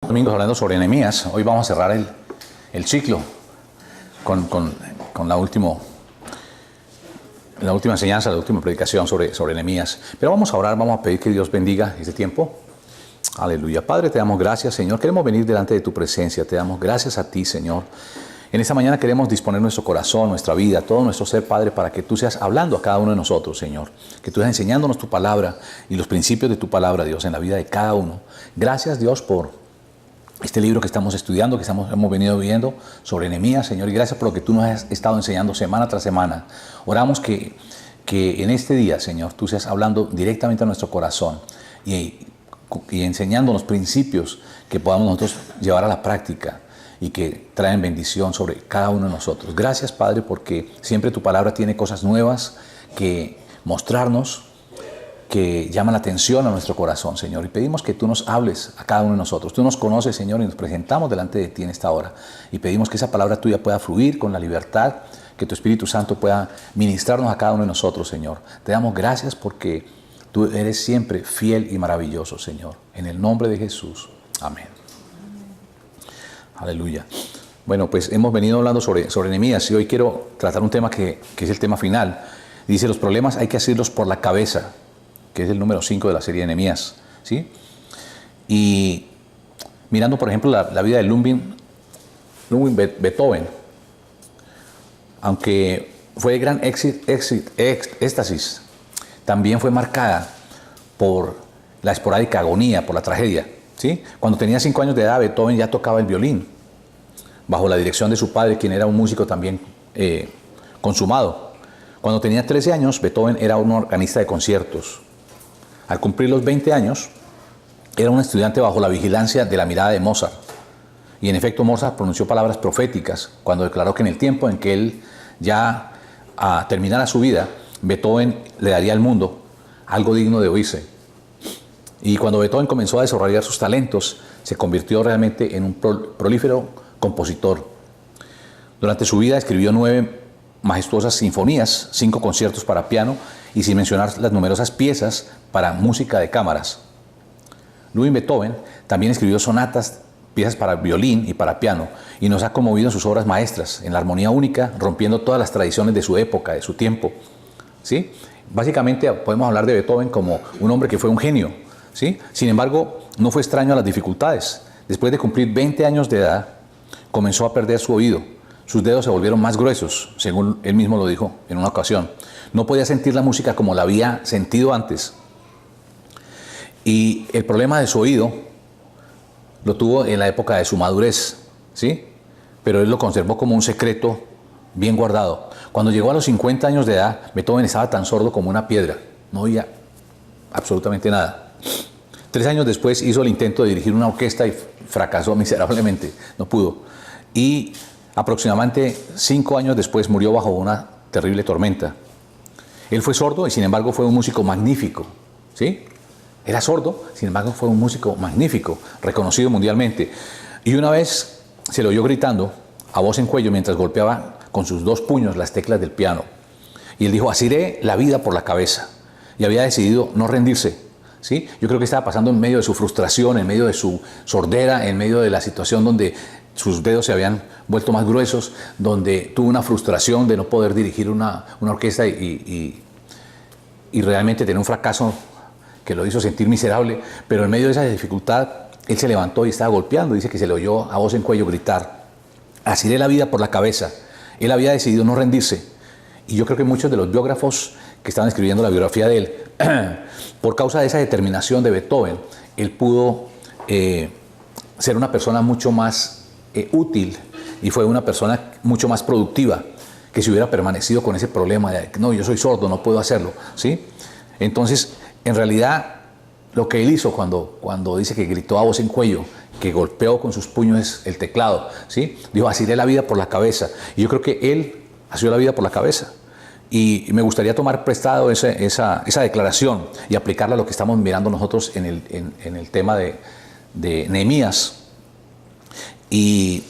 Domingos hablando sobre Nehemías. Hoy vamos a cerrar el ciclo con la última enseñanza, la última predicación sobre Nehemías. Pero vamos a orar, vamos a pedir que Dios bendiga este tiempo. Aleluya. Padre, te damos gracias, Señor. Queremos venir delante de tu presencia. Te damos gracias a ti, Señor. En esta mañana queremos disponer nuestro corazón, nuestra vida, todo nuestro ser, Padre, para que tú seas hablando a cada uno de nosotros, Señor. Que tú seas enseñándonos tu palabra y los principios de tu palabra, Dios, en la vida de cada uno. Gracias, Dios, por este libro que estamos estudiando, hemos venido viendo sobre Nehemías, Señor. Y gracias por lo que tú nos has estado enseñando semana tras semana. Oramos que en este día, Señor, tú seas hablando directamente a nuestro corazón y enseñándonos principios que podamos nosotros llevar a la práctica y que traen bendición sobre cada uno de nosotros. Gracias, Padre, porque siempre tu palabra tiene cosas nuevas que mostrarnos, que llaman la atención a nuestro corazón, Señor. Y pedimos que tú nos hables a cada uno de nosotros. Tú nos conoces, Señor, y nos presentamos delante de ti en esta hora. Y pedimos que esa palabra tuya pueda fluir con la libertad, que tu Espíritu Santo pueda ministrarnos a cada uno de nosotros, Señor. Te damos gracias porque tú eres siempre fiel y maravilloso, Señor. En el nombre de Jesús. Amén. Aleluya. Bueno, pues hemos venido hablando sobre Nehemías y hoy quiero tratar un tema que es el tema final. Dice, los problemas hay que hacerlos por la cabeza, que es el número 5 de la serie de Nehemías, ¿sí? Y mirando, por ejemplo, la vida de Ludwig Beethoven, aunque fue de gran éxtasis, también fue marcada por la esporádica agonía, por la tragedia, ¿sí? Cuando tenía 5 años de edad, Beethoven ya tocaba el violín, bajo la dirección de su padre, quien era un músico también consumado. Cuando tenía 13 años, Beethoven era un organista de conciertos. Al cumplir los 20 años, era un estudiante bajo la vigilancia de la mirada de Mozart. Y en efecto, Mozart pronunció palabras proféticas cuando declaró que en el tiempo en que él ya terminara su vida, Beethoven le daría al mundo algo digno de oírse. Y cuando Beethoven comenzó a desarrollar sus talentos, se convirtió realmente en un prolífero compositor. Durante su vida escribió 9 majestuosas sinfonías, 5 conciertos para piano y sin mencionar las numerosas piezas para música de cámaras. Ludwig Beethoven también escribió sonatas, piezas para violín y para piano, y nos ha conmovido en sus obras maestras, en la armonía única, rompiendo todas las tradiciones de su época, de su tiempo, ¿sí? Básicamente podemos hablar de Beethoven como un hombre que fue un genio, ¿sí? Sin embargo, no fue extraño a las dificultades. Después de cumplir 20 años de edad, comenzó a perder su oído. Sus dedos se volvieron más gruesos, según él mismo lo dijo en una ocasión. No podía sentir la música como la había sentido antes. Y el problema de su oído lo tuvo en la época de su madurez, ¿sí? Pero él lo conservó como un secreto bien guardado. Cuando llegó a los 50 años de edad, Beethoven estaba tan sordo como una piedra. No oía absolutamente nada. 3 años después hizo el intento de dirigir una orquesta y fracasó miserablemente. No pudo. Y aproximadamente 5 años después murió bajo una terrible tormenta. Él fue sordo y sin embargo fue un músico magnífico, ¿sí? Era sordo, sin embargo fue un músico magnífico, reconocido mundialmente. Y una vez se lo oyó gritando a voz en cuello mientras golpeaba con sus 2 puños las teclas del piano. Y él dijo, asiré la vida por la cabeza. Y había decidido no rendirse, ¿sí? Yo creo que estaba pasando en medio de su frustración, en medio de su sordera, en medio de la situación donde sus dedos se habían vuelto más gruesos, donde tuvo una frustración de no poder dirigir una orquesta y realmente tener un fracaso que lo hizo sentir miserable, pero en medio de esa dificultad, él se levantó y estaba golpeando. Dice que se le oyó a voz en cuello gritar, asiré la vida por la cabeza. Él había decidido no rendirse. Y yo creo que muchos de los biógrafos que estaban escribiendo la biografía de él, por causa de esa determinación de Beethoven, él pudo ser una persona mucho más útil y fue una persona mucho más productiva que si hubiera permanecido con ese problema de no, yo soy sordo, no puedo hacerlo, ¿sí? Entonces, en realidad, lo que él hizo cuando dice que gritó a voz en cuello, que golpeó con sus puños el teclado, ¿sí? Dijo, asiré la vida por la cabeza. Y yo creo que él asió la vida por la cabeza. Y me gustaría tomar prestado esa declaración y aplicarla a lo que estamos mirando nosotros en el tema de Nehemías. Y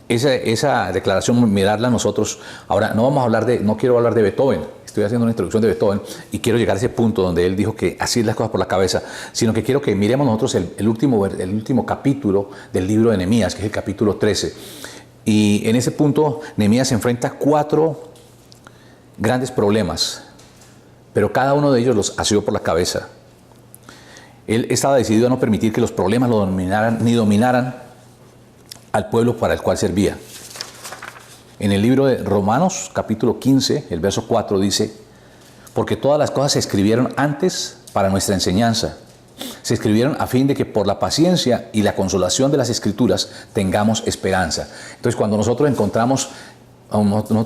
esa declaración, mirarla nosotros. Ahora, no quiero hablar de Beethoven. estoy haciendo una introducción de Beethoven y quiero llegar a ese punto donde él dijo que así es las cosas por la cabeza, sino que quiero que miremos nosotros el último capítulo del libro de Nehemías, que es el capítulo 13. Y en ese punto Nehemías se enfrenta a 4 grandes problemas, pero cada uno de ellos los asió por la cabeza. Él estaba decidido a no permitir que los problemas lo dominaran ni dominaran al pueblo para el cual servía. En el libro de Romanos, capítulo 15, el verso 4 dice: porque todas las cosas se escribieron antes para nuestra enseñanza. Se escribieron a fin de que por la paciencia y la consolación de las Escrituras tengamos esperanza. Entonces, cuando nosotros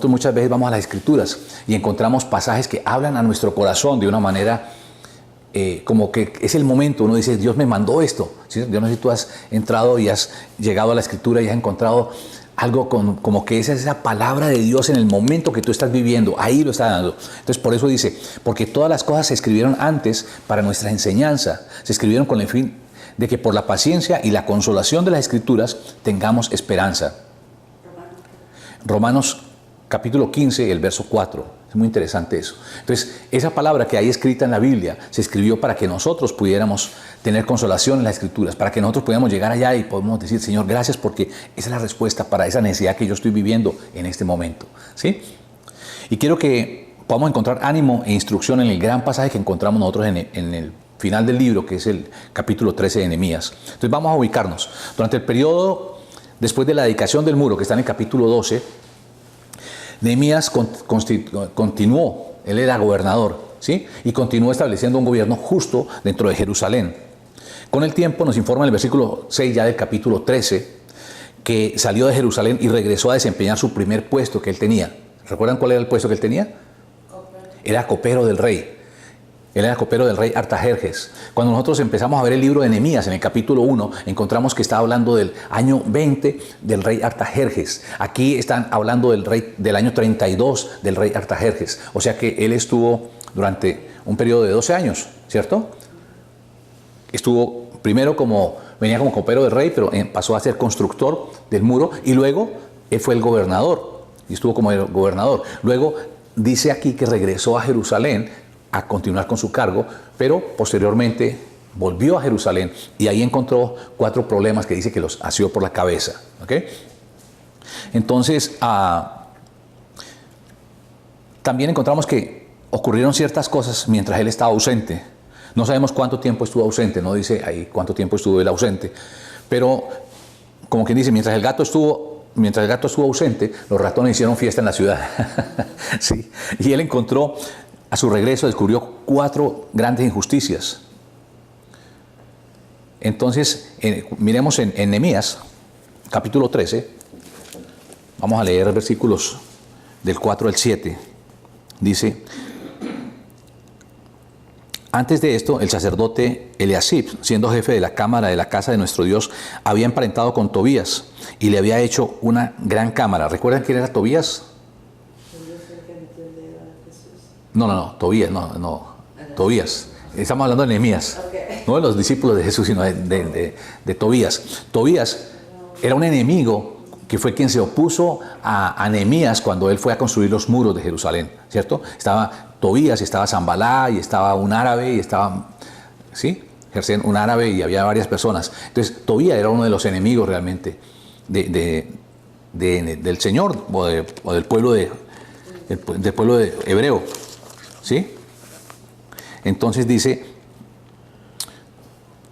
muchas veces vamos a las Escrituras y encontramos pasajes que hablan a nuestro corazón de una manera como que es el momento, uno dice, Dios me mandó esto, ¿sí? Yo no sé si tú has entrado y has llegado a la Escritura y has encontrado algo como que esa es esa palabra de Dios en el momento que tú estás viviendo, ahí lo está dando. Entonces por eso dice, porque todas las cosas se escribieron antes para nuestra enseñanza, se escribieron con el fin de que por la paciencia y la consolación de las Escrituras tengamos esperanza. Romanos capítulo 15, el verso 4. Es muy interesante eso. Entonces, esa palabra que hay escrita en la Biblia se escribió para que nosotros pudiéramos tener consolación en las Escrituras, para que nosotros pudiéramos llegar allá y podamos decir, Señor, gracias porque esa es la respuesta para esa necesidad que yo estoy viviendo en este momento. ¿Sí? Y quiero que podamos encontrar ánimo e instrucción en el gran pasaje que encontramos nosotros en el final del libro, que es el capítulo 13 de Nehemías. Entonces, vamos a ubicarnos. Durante el periodo después de la dedicación del muro, que está en el capítulo 12, Nehemías continuó, él era gobernador, ¿sí? Y continuó estableciendo un gobierno justo dentro de Jerusalén. Con el tiempo nos informa el versículo 6 ya del capítulo 13 que salió de Jerusalén y regresó a desempeñar su primer puesto que él tenía. ¿Recuerdan cuál era el puesto que él tenía? Era copero del rey. Él era copero del rey Artajerjes. Cuando nosotros empezamos a ver el libro de Nehemías, en el capítulo 1, encontramos que está hablando del año 20 del rey Artajerjes. Aquí están hablando del año 32 del rey Artajerjes. O sea que él estuvo durante un periodo de 12 años, ¿cierto? Estuvo primero venía como copero del rey, pero pasó a ser constructor del muro y luego él fue el gobernador y estuvo como el gobernador. Luego dice aquí que regresó a Jerusalén a continuar con su cargo, pero posteriormente volvió a Jerusalén y ahí encontró 4 problemas que dice que los asió por la cabeza. ¿Okay? Entonces, también encontramos que ocurrieron ciertas cosas mientras él estaba ausente. No sabemos cuánto tiempo estuvo ausente, no dice ahí cuánto tiempo estuvo él ausente, pero como quien dice, mientras el gato estuvo ausente, los ratones hicieron fiesta en la ciudad. Sí. Y él encontró, a su regreso, descubrió 4 grandes injusticias. Entonces, miremos en Nehemías, capítulo 13, vamos a leer versículos del 4 al 7. Dice: antes de esto, el sacerdote Eliasib, siendo jefe de la cámara de la casa de nuestro Dios, había emparentado con Tobías y le había hecho una gran cámara. ¿Recuerdan quién era Tobías? No, Tobías, no, Tobías. Estamos hablando de Nehemías, no de los discípulos de Jesús, sino de Tobías. Tobías era un enemigo que fue quien se opuso a Nehemías cuando él fue a construir los muros de Jerusalén, ¿cierto? Estaba Tobías, estaba Sanbalá, y estaba un árabe, y estaba, ¿sí? Un árabe, y había varias personas. Entonces, Tobías era uno de los enemigos realmente del Señor o del pueblo del pueblo hebreo, ¿sí? Entonces dice,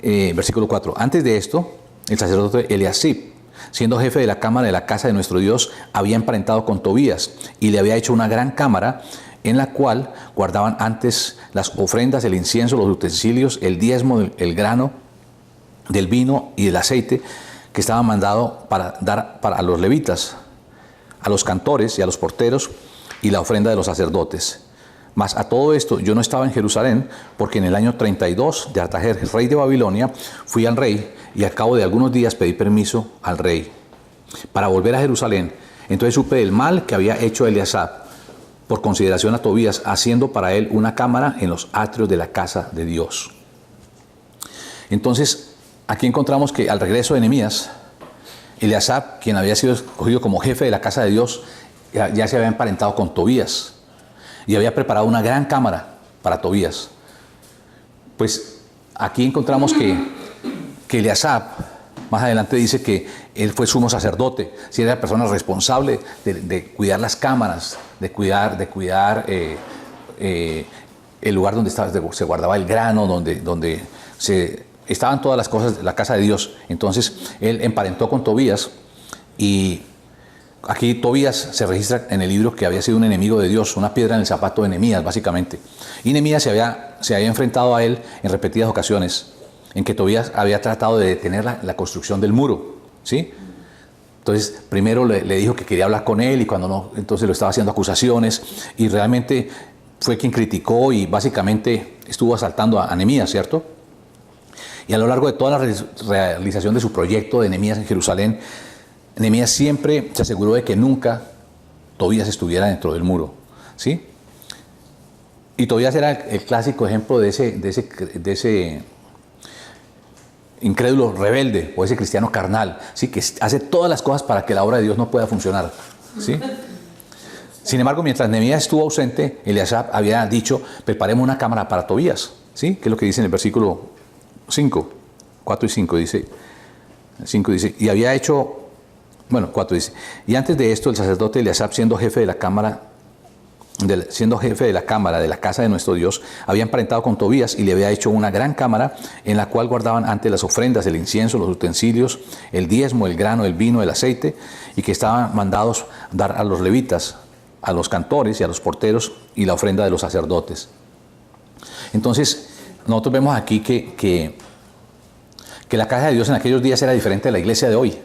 versículo 4, antes de esto, el sacerdote Eliasib, siendo jefe de la cámara de la casa de nuestro Dios, había emparentado con Tobías y le había hecho una gran cámara en la cual guardaban antes las ofrendas, el incienso, los utensilios, el diezmo, el grano, del vino y del aceite que estaba mandado para dar a los levitas, a los cantores y a los porteros, y la ofrenda de los sacerdotes. Mas a todo esto yo no estaba en Jerusalén, porque en el año 32 de Artajerjes, rey de Babilonia, fui al rey y al cabo de algunos días pedí permiso al rey para volver a Jerusalén. Entonces supe del mal que había hecho Eliasab por consideración a Tobías, haciendo para él una cámara en los atrios de la casa de Dios. Entonces aquí encontramos que al regreso de Nehemías, Eliasab, quien había sido escogido como jefe de la casa de Dios, ya se había emparentado con Tobías. y había preparado una gran cámara para Tobías. Pues aquí encontramos que Eliasab, más adelante dice que él fue sumo sacerdote, si era la persona responsable de cuidar las cámaras, de cuidar el lugar donde se guardaba el grano, donde estaban todas las cosas de la casa de Dios. Entonces él emparentó con Tobías, y aquí Tobías se registra en el libro que había sido un enemigo de Dios, una piedra en el zapato de Nehemías, básicamente. Y Nehemías se había enfrentado a él en repetidas ocasiones, en que Tobías había tratado de detener la construcción del muro, ¿sí? Entonces, primero le dijo que quería hablar con él, y cuando no, entonces lo estaba haciendo acusaciones, y realmente fue quien criticó y básicamente estuvo asaltando a Nehemías, ¿cierto? Y a lo largo de toda la realización de su proyecto de Nehemías en Jerusalén, Nehemías siempre se aseguró de que nunca Tobías estuviera dentro del muro, ¿sí? Y Tobías era el clásico ejemplo de ese incrédulo rebelde, o ese cristiano carnal, ¿sí? Que hace todas las cosas para que la obra de Dios no pueda funcionar, ¿sí? Sin embargo, mientras Nehemías estuvo ausente, Eliasab había dicho: preparemos una cámara para Tobías, ¿sí? Que es lo que dice en el versículo 5, 4 y 5 dice, 5 dice, y había hecho, bueno, 4 dice, y antes de esto el sacerdote Eliasab, siendo jefe de la cámara de la casa de nuestro Dios, había emparentado con Tobías y le había hecho una gran cámara en la cual guardaban antes las ofrendas, el incienso, los utensilios, el diezmo, el grano, el vino, el aceite, y que estaban mandados dar a los levitas, a los cantores y a los porteros, y la ofrenda de los sacerdotes. Entonces, nosotros vemos aquí que la casa de Dios en aquellos días era diferente de la iglesia de hoy.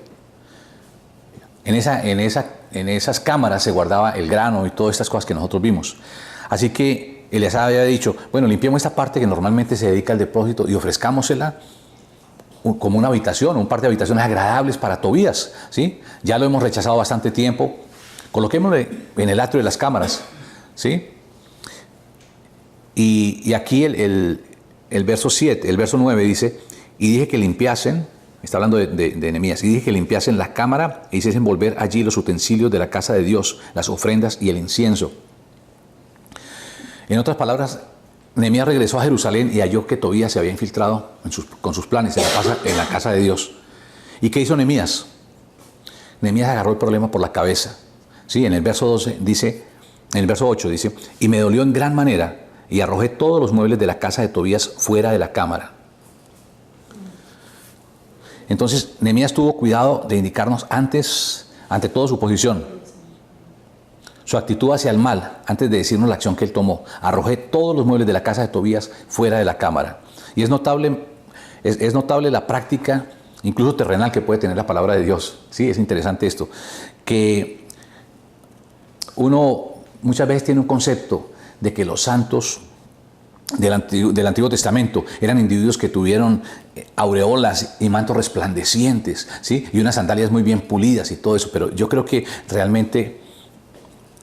En esas cámaras se guardaba el grano y todas estas cosas que nosotros vimos. Así que Eliasab había dicho: bueno, limpiemos esta parte que normalmente se dedica al depósito y ofrezcámosela como una habitación, un par de habitaciones agradables para Tobías, ¿sí? Ya lo hemos rechazado bastante tiempo. Coloquémoslo en el atrio de las cámaras, ¿sí? Y aquí el verso 7, el verso 9 dice: y dije que limpiasen, está hablando de Nehemías, y dije que limpiasen la cámara e hiciesen volver allí los utensilios de la casa de Dios, las ofrendas y el incienso. En otras palabras, Nehemías regresó a Jerusalén y halló que Tobías se había infiltrado con sus planes en la casa de Dios. ¿Y qué hizo Nehemías? Nehemías agarró el problema por la cabeza. Sí, en el verso 12 dice, en el verso 8 dice: y me dolió en gran manera, y arrojé todos los muebles de la casa de Tobías fuera de la cámara. Entonces, Nehemías tuvo cuidado de indicarnos ante todo, su posición, su actitud hacia el mal, antes de decirnos la acción que él tomó. Arrojé todos los muebles de la casa de Tobías fuera de la cámara. Y es notable la práctica, incluso terrenal, que puede tener la palabra de Dios. Sí, es interesante esto, que uno muchas veces tiene un concepto de que los santos del Antiguo Testamento eran individuos que tuvieron aureolas y mantos resplandecientes, ¿sí? Y unas sandalias muy bien pulidas y todo eso, pero yo creo que realmente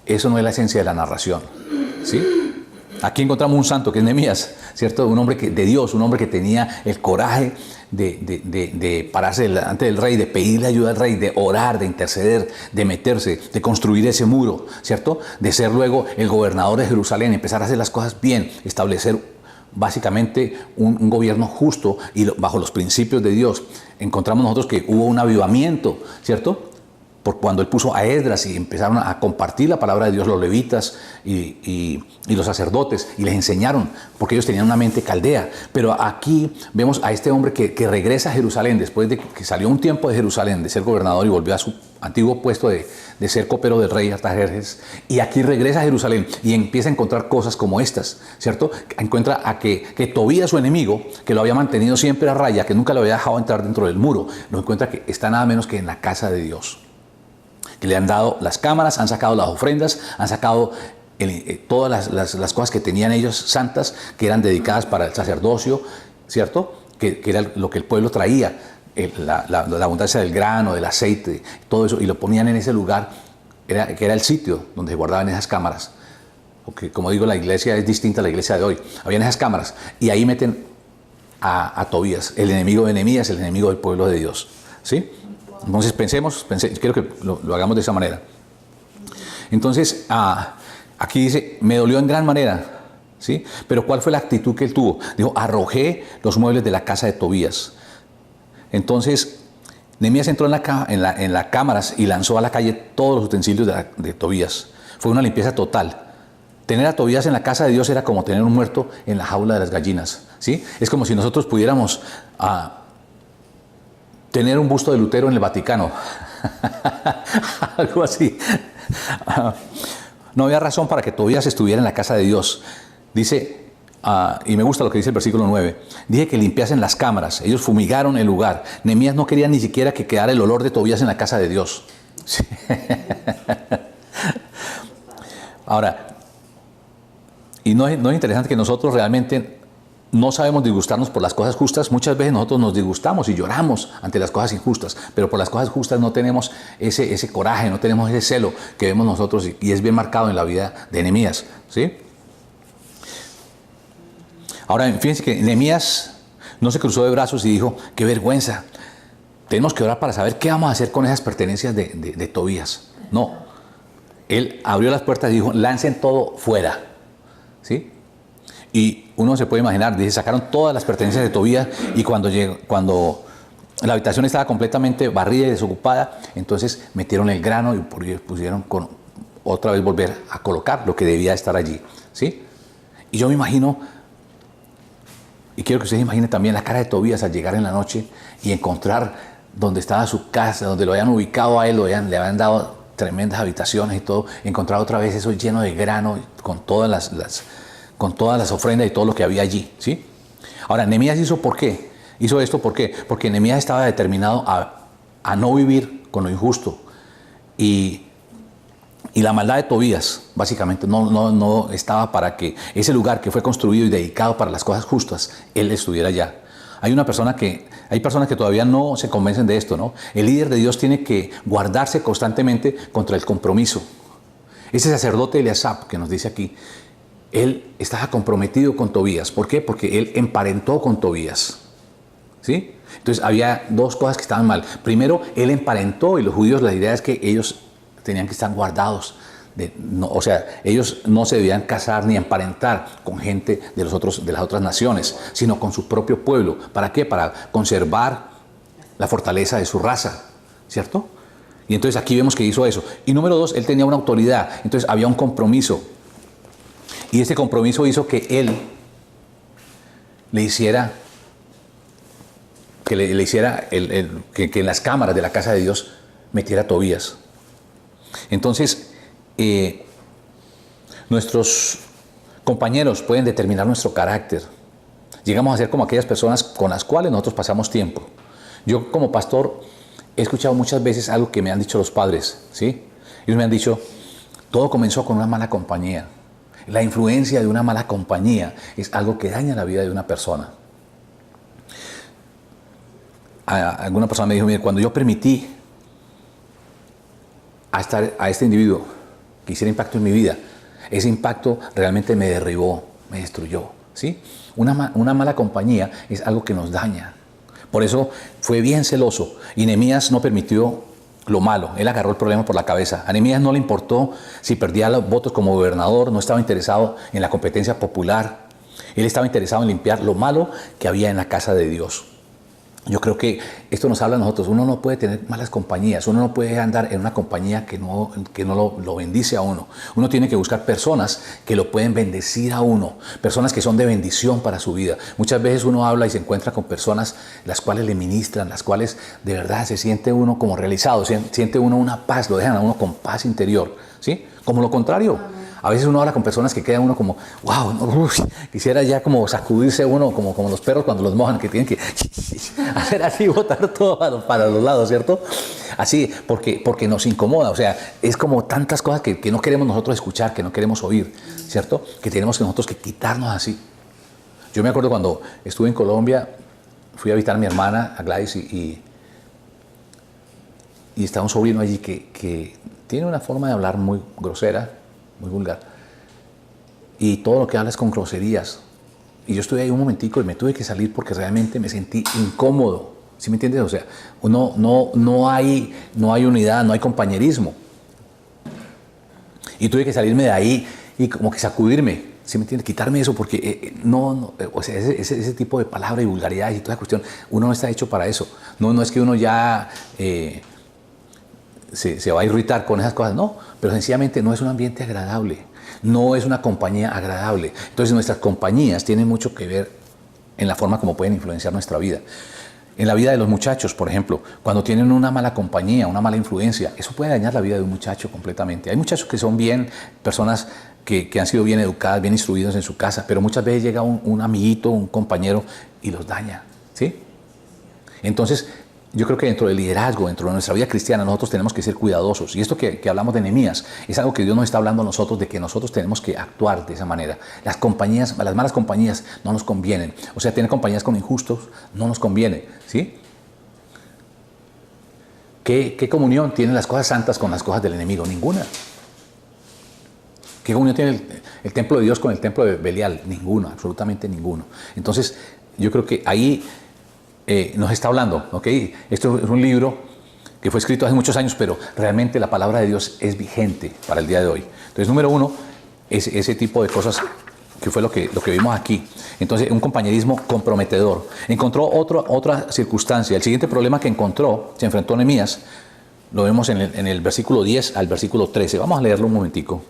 eso no es la esencia de la narración, ¿sí? Aquí encontramos un santo que es Nehemías, ¿cierto? Un hombre de Dios, un hombre que tenía el coraje de pararse delante del rey, de pedirle ayuda al rey, de orar, de interceder, de meterse, de construir ese muro, ¿cierto? De ser luego el gobernador de Jerusalén, empezar a hacer las cosas bien, establecer básicamente un gobierno justo y bajo los principios de Dios. Encontramos nosotros que hubo un avivamiento, ¿cierto? Por cuando él puso a Esdras y empezaron a compartir la palabra de Dios los levitas y los sacerdotes, y les enseñaron, porque ellos tenían una mente caldea. Pero aquí vemos a este hombre que regresa a Jerusalén después de que salió un tiempo de Jerusalén, de ser gobernador, y volvió a su antiguo puesto de ser copero del rey Artajerjes, y aquí regresa a Jerusalén y empieza a encontrar cosas como estas, ¿cierto? Encuentra a que Tobías, su enemigo, que lo había mantenido siempre a raya, que nunca lo había dejado entrar dentro del muro, lo encuentra que está nada menos que en la casa de Dios. Que le han dado las cámaras, han sacado las ofrendas, han sacado todas las cosas que tenían ellos santas, que eran dedicadas para el sacerdocio, ¿cierto? Que era lo que el pueblo traía, la abundancia del grano, del aceite, todo eso, y lo ponían en ese lugar, que era el sitio donde se guardaban esas cámaras. Porque, como digo, la iglesia es distinta a la iglesia de hoy. Habían esas cámaras, y ahí meten a Tobías, el enemigo de Nehemías, el enemigo del pueblo de Dios, ¿sí? Entonces quiero que lo hagamos de esa manera. Entonces, Aquí dice, me dolió en gran manera, ¿sí? Pero ¿cuál fue la actitud que él tuvo? Dijo, arrojé los muebles de la casa de Tobías. Entonces, Nehemías entró en las cámaras y lanzó a la calle todos los utensilios de Tobías. Fue una limpieza total. Tener a Tobías en la casa de Dios era como tener un muerto en la jaula de las gallinas, ¿sí? Es como si nosotros pudiéramos tener un busto de Lutero en el Vaticano. Algo así. No había razón para que Tobías estuviera en la casa de Dios. Dice, y me gusta lo que dice el versículo 9, dije que limpiasen las cámaras, ellos fumigaron el lugar. Nehemías no quería ni siquiera que quedara el olor de Tobías en la casa de Dios. Sí. Ahora, y no es interesante que nosotros realmente no sabemos disgustarnos por las cosas justas. Muchas veces nosotros nos disgustamos y lloramos ante las cosas injustas, pero por las cosas justas no tenemos ese coraje, no tenemos ese celo que vemos nosotros, y es bien marcado en la vida de Nehemías, ¿sí? Ahora, fíjense que Nehemías no se cruzó de brazos y dijo, qué vergüenza, tenemos que orar para saber qué vamos a hacer con esas pertenencias de Tobías. No, él abrió las puertas y dijo, lancen todo fuera, ¿sí? Y uno se puede imaginar, dice, sacaron todas las pertenencias de Tobías, y cuando la habitación estaba completamente barrida y desocupada, entonces metieron el grano y pusieron otra vez volver a colocar lo que debía estar allí, ¿sí? Y yo me imagino, y quiero que ustedes imaginen también la cara de Tobías al llegar en la noche y encontrar donde estaba su casa, donde lo habían ubicado a él, le habían dado tremendas habitaciones y todo, encontrar otra vez eso lleno de grano con todas las ofrendas y todo lo que había allí, ¿sí? Ahora, Nehemías hizo ¿por qué? Hizo esto ¿por qué? Porque Nehemías estaba determinado a no vivir con lo injusto. Y la maldad de Tobías, básicamente, no estaba para que ese lugar que fue construido y dedicado para las cosas justas, él estuviera allá. Hay personas que todavía no se convencen de esto, ¿no? El líder de Dios tiene que guardarse constantemente contra el compromiso. Ese sacerdote Eliasab que nos dice aquí, él estaba comprometido con Tobías. ¿Por qué? Porque él emparentó con Tobías, ¿sí? Entonces había dos cosas que estaban mal. Primero, él emparentó, y los judíos, la idea es que ellos tenían que estar guardados. O sea, ellos no se debían casar ni emparentar con gente de las otras naciones, sino con su propio pueblo. ¿Para qué? Para conservar la fortaleza de su raza, ¿cierto? Y entonces aquí vemos que hizo eso. Y número dos, él tenía una autoridad, entonces había un compromiso. Y ese compromiso hizo que él le hiciera, que en las cámaras de la casa de Dios metiera a Tobías. Entonces, nuestros compañeros pueden determinar nuestro carácter. Llegamos a ser como aquellas personas con las cuales nosotros pasamos tiempo. Yo como pastor he escuchado muchas veces algo que me han dicho los padres, ¿sí? Ellos me han dicho, todo comenzó con una mala compañía. La influencia de una mala compañía es algo que daña la vida de una persona. Alguna persona me dijo, mire, cuando yo permití a este individuo que hiciera impacto en mi vida, ese impacto realmente me derribó, me destruyó, ¿sí? Una mala compañía es algo que nos daña. Por eso fue bien celoso, y Nehemías no permitió lo malo. Él agarró el problema por la cabeza. A Nehemías no le importó si perdía los votos como gobernador, no estaba interesado en la competencia popular. Él estaba interesado en limpiar lo malo que había en la casa de Dios. Yo creo que esto nos habla a nosotros. Uno no puede tener malas compañías. Uno no puede andar en una compañía que no lo bendice a uno. Uno tiene que buscar personas que lo pueden bendecir a uno. Personas que son de bendición para su vida. Muchas veces uno habla y se encuentra con personas las cuales le ministran, las cuales de verdad se siente uno como realizado. Siente uno una paz, lo dejan a uno con paz interior, ¿sí? Como lo contrario. A veces uno habla con personas que queda uno como, wow, quisiera ya como sacudirse uno, como los perros cuando los mojan, que tienen que hacer así, botar todo para los lados, ¿cierto? Así, porque nos incomoda, o sea, es como tantas cosas que no queremos nosotros escuchar, que no queremos oír, ¿cierto? Que tenemos que nosotros que quitarnos así. Yo me acuerdo cuando estuve en Colombia, fui a visitar a mi hermana, a Gladys, y está un sobrino allí que tiene una forma de hablar muy grosera, muy vulgar, y todo lo que habla es con groserías. Y yo estuve ahí un momentico y me tuve que salir porque realmente me sentí incómodo, ¿sí me entiendes? O sea, no hay unidad, no hay compañerismo. Y tuve que salirme de ahí y como que sacudirme, ¿sí me entiende? Quitarme eso, porque o sea, ese tipo de palabras y vulgaridades y toda la cuestión, uno no está hecho para eso. No es que uno ya se va a irritar con esas cosas, no, pero sencillamente no es un ambiente agradable, no es una compañía agradable. Entonces nuestras compañías tienen mucho que ver en la forma como pueden influenciar nuestra vida. En la vida de los muchachos, por ejemplo, cuando tienen una mala compañía, una mala influencia, eso puede dañar la vida de un muchacho completamente. Hay muchachos que son bien, personas que han sido bien educadas, bien instruidos en su casa, pero muchas veces llega un amiguito, un compañero y los daña, ¿sí? Entonces, yo creo que dentro del liderazgo, dentro de nuestra vida cristiana, nosotros tenemos que ser cuidadosos. Y esto que hablamos de Nehemías es algo que Dios nos está hablando a nosotros, de que nosotros tenemos que actuar de esa manera. Las malas compañías no nos convienen. O sea, tener compañías con injustos no nos conviene, ¿sí? ¿Qué comunión tienen las cosas santas con las cosas del enemigo? Ninguna. ¿Qué comunión tiene el templo de Dios con el templo de Belial? Ninguna, absolutamente ninguno. Entonces, yo creo que ahí nos está hablando, ¿ok? Esto es un libro que fue escrito hace muchos años, pero realmente la palabra de Dios es vigente para el día de hoy. Entonces, número uno, es ese tipo de cosas que fue lo que vimos aquí. Entonces, un compañerismo comprometedor. Encontró otra circunstancia. El siguiente problema que se enfrentó Nehemías, lo vemos en el versículo 10 al versículo 13. Vamos a leerlo un momentico.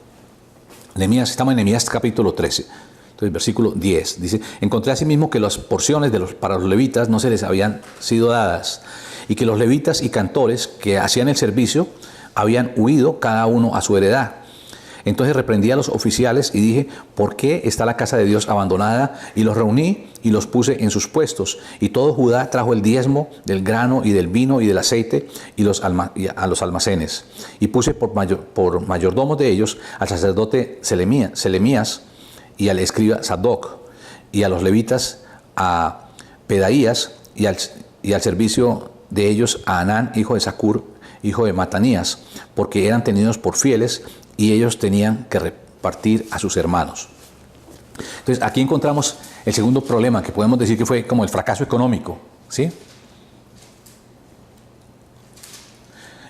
Estamos en Nehemías capítulo 13. Entonces, versículo 10 dice: encontré asimismo que las porciones para los levitas no se les habían sido dadas, y que los levitas y cantores que hacían el servicio habían huido cada uno a su heredad. Entonces reprendí a los oficiales y dije: ¿por qué está la casa de Dios abandonada? Y los reuní y los puse en sus puestos. Y todo Judá trajo el diezmo del grano y del vino y del aceite a los almacenes. Y puse por mayordomos de ellos al sacerdote Selemías y al escriba Sadoc, y a los levitas a Pedaías, y al servicio de ellos a Anán, hijo de Zacur, hijo de Matanías, porque eran tenidos por fieles, y ellos tenían que repartir a sus hermanos. Entonces, aquí encontramos el segundo problema, que podemos decir que fue como el fracaso económico, ¿sí?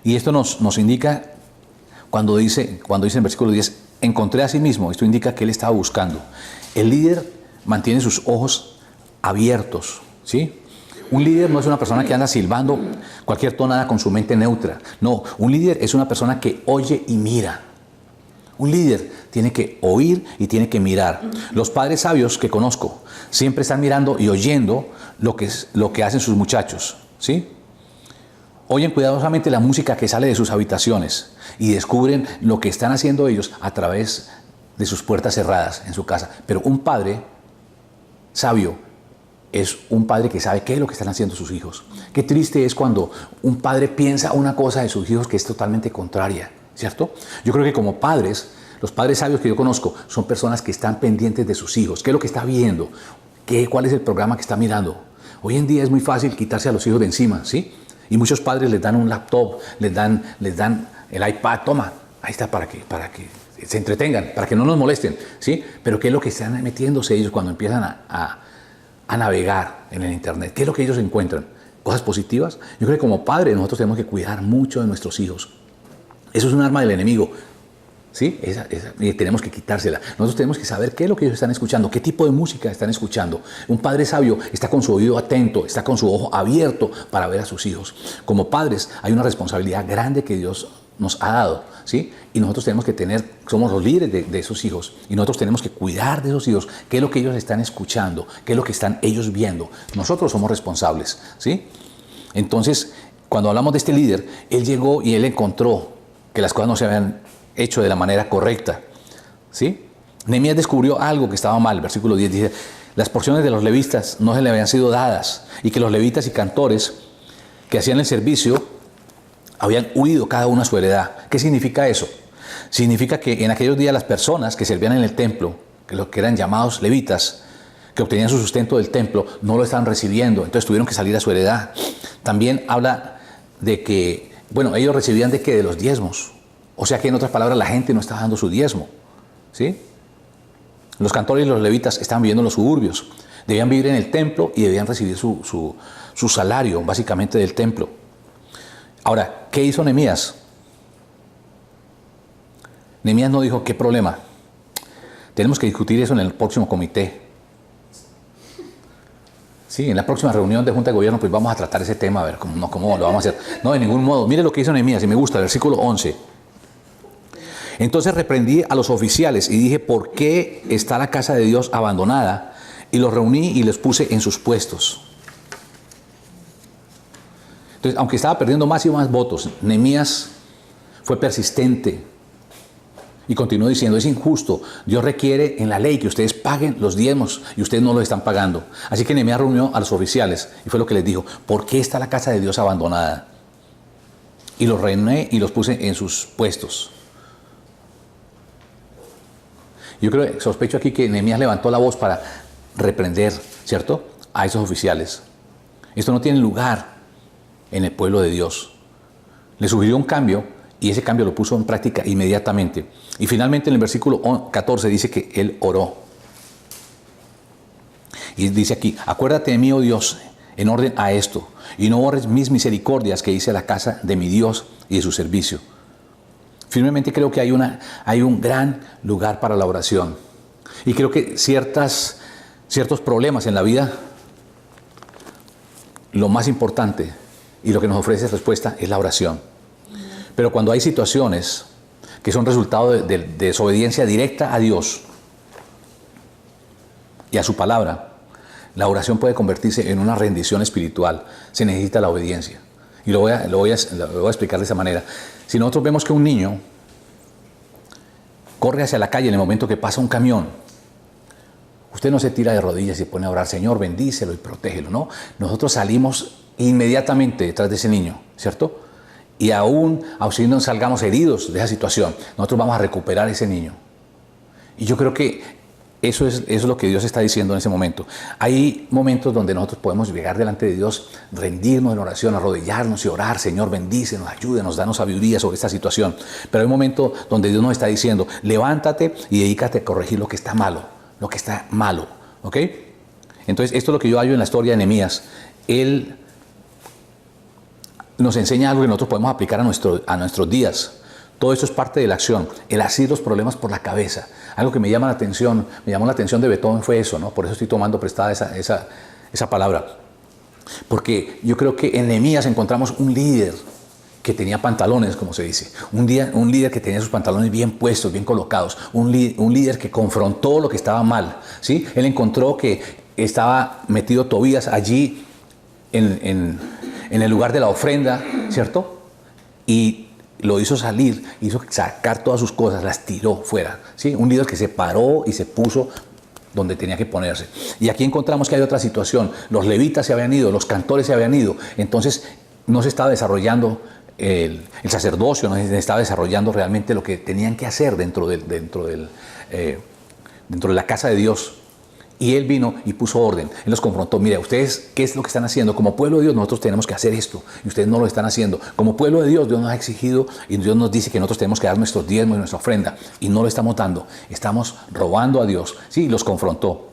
Y esto nos indica, cuando dice en versículo 10, encontré a sí mismo, esto indica que él estaba buscando. El líder mantiene sus ojos abiertos, ¿sí? Un líder no es una persona que anda silbando cualquier tonada con su mente neutra. No, un líder es una persona que oye y mira. Un líder tiene que oír y tiene que mirar. Los padres sabios que conozco siempre están mirando y oyendo lo que hacen sus muchachos, ¿sí? Oyen cuidadosamente la música que sale de sus habitaciones y descubren lo que están haciendo ellos a través de sus puertas cerradas en su casa. Pero un padre sabio es un padre que sabe qué es lo que están haciendo sus hijos. Qué triste es cuando un padre piensa una cosa de sus hijos que es totalmente contraria, ¿cierto? Yo creo que como padres, los padres sabios que yo conozco son personas que están pendientes de sus hijos. ¿Qué es lo que está viendo? ¿Cuál es el programa que está mirando? Hoy en día es muy fácil quitarse a los hijos de encima, ¿sí? Y muchos padres les dan un laptop, les dan el iPad, toma, ahí está para que se entretengan, para que no nos molesten, ¿sí? Pero ¿qué es lo que están metiéndose ellos cuando empiezan a navegar en el internet? ¿Qué es lo que ellos encuentran? ¿Cosas positivas? Yo creo que como padres nosotros tenemos que cuidar mucho de nuestros hijos. Eso es un arma del enemigo, ¿sí? Y tenemos que quitársela. Nosotros tenemos que saber qué es lo que ellos están escuchando, qué tipo de música están escuchando. Un padre sabio está con su oído atento, está con su ojo abierto para ver a sus hijos. Como padres hay una responsabilidad grande que Dios nos ha dado, ¿sí? Y nosotros tenemos que somos los líderes de esos hijos, y nosotros tenemos que cuidar de esos hijos, qué es lo que ellos están escuchando, qué es lo que están ellos viendo. Nosotros somos responsables, ¿sí? Entonces, cuando hablamos de este líder, él llegó y él encontró que las cosas no se habían hecho de la manera correcta, ¿sí? Nehemías descubrió algo que estaba mal. El versículo 10 dice: las porciones de los levitas no se le habían sido dadas, y que los levitas y cantores que hacían el servicio habían huido cada uno a su heredad. ¿Qué significa eso? Significa que en aquellos días las personas que servían en el templo, que eran llamados levitas, que obtenían su sustento del templo, no lo estaban recibiendo, entonces tuvieron que salir a su heredad. También habla de que, ellos recibían de los diezmos. O sea que, en otras palabras, la gente no estaba dando su diezmo, ¿sí? Los cantores y los levitas estaban viviendo en los suburbios. Debían vivir en el templo y debían recibir su salario, básicamente, del templo. Ahora, ¿qué hizo Nehemías? Nehemías no dijo: ¿qué problema? Tenemos que discutir eso en el próximo comité. Sí, en la próxima reunión de Junta de Gobierno pues vamos a tratar ese tema, a ver cómo lo vamos a hacer. No, de ningún modo. Mire lo que hizo Nehemías, y me gusta, el versículo 11. Entonces reprendí a los oficiales y dije, ¿por qué está la casa de Dios abandonada? Y los reuní y les puse en sus puestos. Entonces, aunque estaba perdiendo más y más votos, Nehemías fue persistente y continuó diciendo, es injusto, Dios requiere en la ley que ustedes paguen los diezmos y ustedes no lo están pagando. Así que Nehemías reunió a los oficiales y fue lo que les dijo, ¿por qué está la casa de Dios abandonada? Y los reuní y los puse en sus puestos. Yo sospecho aquí que Nehemías levantó la voz para reprender, ¿cierto?, a esos oficiales. Esto no tiene lugar en el pueblo de Dios. Le sugirió un cambio y ese cambio lo puso en práctica inmediatamente. Y finalmente en el versículo 14 dice que él oró. Y dice aquí, acuérdate de mí, oh Dios, en orden a esto, y no borres mis misericordias que hice a la casa de mi Dios y de su servicio. Firmemente creo que hay un gran lugar para la oración. Y creo que ciertos problemas en la vida, lo más importante y lo que nos ofrece respuesta es la oración. Pero cuando hay situaciones que son resultado de desobediencia directa a Dios y a su palabra, la oración puede convertirse en una rendición espiritual. Se necesita la obediencia. Y lo voy a explicar de esa manera. Si nosotros vemos que un niño corre hacia la calle en el momento que pasa un camión, usted no se tira de rodillas y se pone a orar, Señor, bendícelo y protégelo, ¿no? Nosotros salimos inmediatamente detrás de ese niño, ¿cierto? Y aún si no salgamos heridos de esa situación, nosotros vamos a recuperar a ese niño. Y yo creo que eso es lo que Dios está diciendo en ese momento. Hay momentos donde nosotros podemos llegar delante de Dios, rendirnos en oración, arrodillarnos y orar, Señor, bendícenos, ayúdenos, danos sabiduría sobre esta situación. Pero hay momentos donde Dios nos está diciendo, levántate y dedícate a corregir lo que está malo, ¿ok? Entonces, esto es lo que yo hallo en la historia de Nehemías. Él nos enseña algo que nosotros podemos aplicar a nuestros días. Todo esto es parte de la acción, el asir los problemas por la cabeza. Algo que me llamó la atención de Beethoven fue eso, ¿no? Por eso estoy tomando prestada esa palabra. Porque yo creo que en Nehemías encontramos un líder que tenía pantalones, como se dice. Un líder que tenía sus pantalones bien puestos, bien colocados. Un líder que confrontó lo que estaba mal, ¿sí? Él encontró que estaba metido Tobías allí en el lugar de la ofrenda, ¿cierto? Y lo hizo salir, hizo sacar todas sus cosas, las tiró fuera, ¿sí? Un líder que se paró y se puso donde tenía que ponerse. Y aquí encontramos que hay otra situación. Los levitas se habían ido, los cantores se habían ido. Entonces no se estaba desarrollando el sacerdocio, no se estaba desarrollando realmente lo que tenían que hacer dentro de la casa de Dios. Y él vino y puso orden. Él los confrontó. Mira, ustedes, ¿qué es lo que están haciendo? Como pueblo de Dios, nosotros tenemos que hacer esto. Y ustedes no lo están haciendo. Como pueblo de Dios, Dios nos ha exigido y Dios nos dice que nosotros tenemos que dar nuestros diezmos y nuestra ofrenda. Y no lo estamos dando. Estamos robando a Dios. Sí, los confrontó.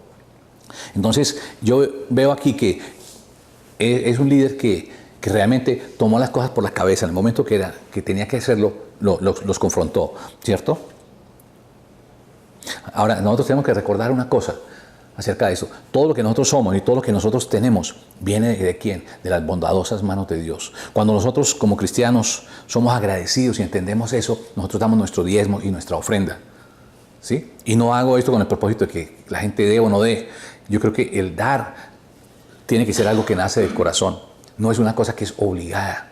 Entonces, yo veo aquí que es un líder que realmente tomó las cosas por la cabeza. En el momento que tenía que hacerlo, los confrontó. ¿Cierto? Ahora, nosotros tenemos que recordar una cosa acerca de eso. Todo lo que nosotros somos y todo lo que nosotros tenemos viene ¿de quién? De las bondadosas manos de Dios. Cuando nosotros como cristianos somos agradecidos y entendemos eso, nosotros damos nuestro diezmo y nuestra ofrenda, ¿sí? Y no hago esto con el propósito de que la gente dé o no dé. Yo creo que el dar tiene que ser algo que nace del corazón. No es una cosa que es obligada.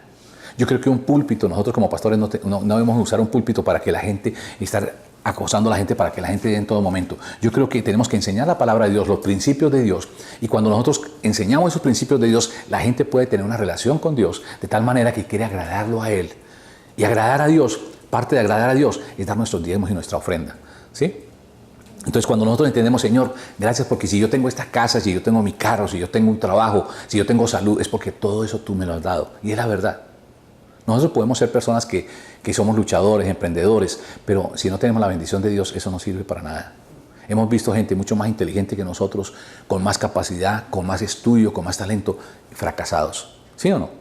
Yo creo que un púlpito, nosotros como pastores no debemos usar un púlpito para que la gente estar acosando a la gente para que la gente dé en todo momento. Yo creo que tenemos que enseñar la palabra de Dios, los principios de Dios, y cuando nosotros enseñamos esos principios de Dios, la gente puede tener una relación con Dios de tal manera que quiere agradarlo a Él. Y agradar a Dios, parte de agradar a Dios es dar nuestros diezmos y nuestra ofrenda, ¿sí? Entonces cuando nosotros entendemos, Señor, gracias porque si yo tengo esta casa, si yo tengo mi carro, si yo tengo un trabajo, si yo tengo salud, es porque todo eso tú me lo has dado. Y es la verdad. Nosotros podemos ser personas que somos luchadores, emprendedores, pero si no tenemos la bendición de Dios, eso no sirve para nada. Hemos visto gente mucho más inteligente que nosotros, con más capacidad, con más estudio, con más talento, fracasados. ¿Sí o no?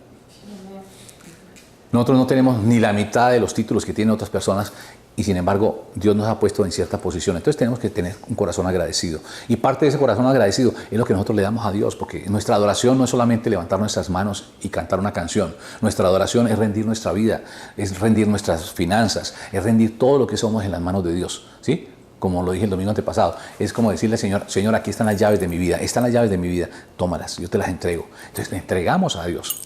Nosotros no tenemos ni la mitad de los títulos que tienen otras personas y sin embargo Dios nos ha puesto en cierta posición. Entonces tenemos que tener un corazón agradecido. Y parte de ese corazón agradecido es lo que nosotros le damos a Dios, porque nuestra adoración no es solamente levantar nuestras manos y cantar una canción. Nuestra adoración es rendir nuestra vida, es rendir nuestras finanzas, es rendir todo lo que somos en las manos de Dios, ¿sí? Como lo dije el domingo antepasado, es como decirle al Señor, Señor, aquí están las llaves de mi vida, están las llaves de mi vida, tómalas, yo te las entrego. Entonces le entregamos a Dios.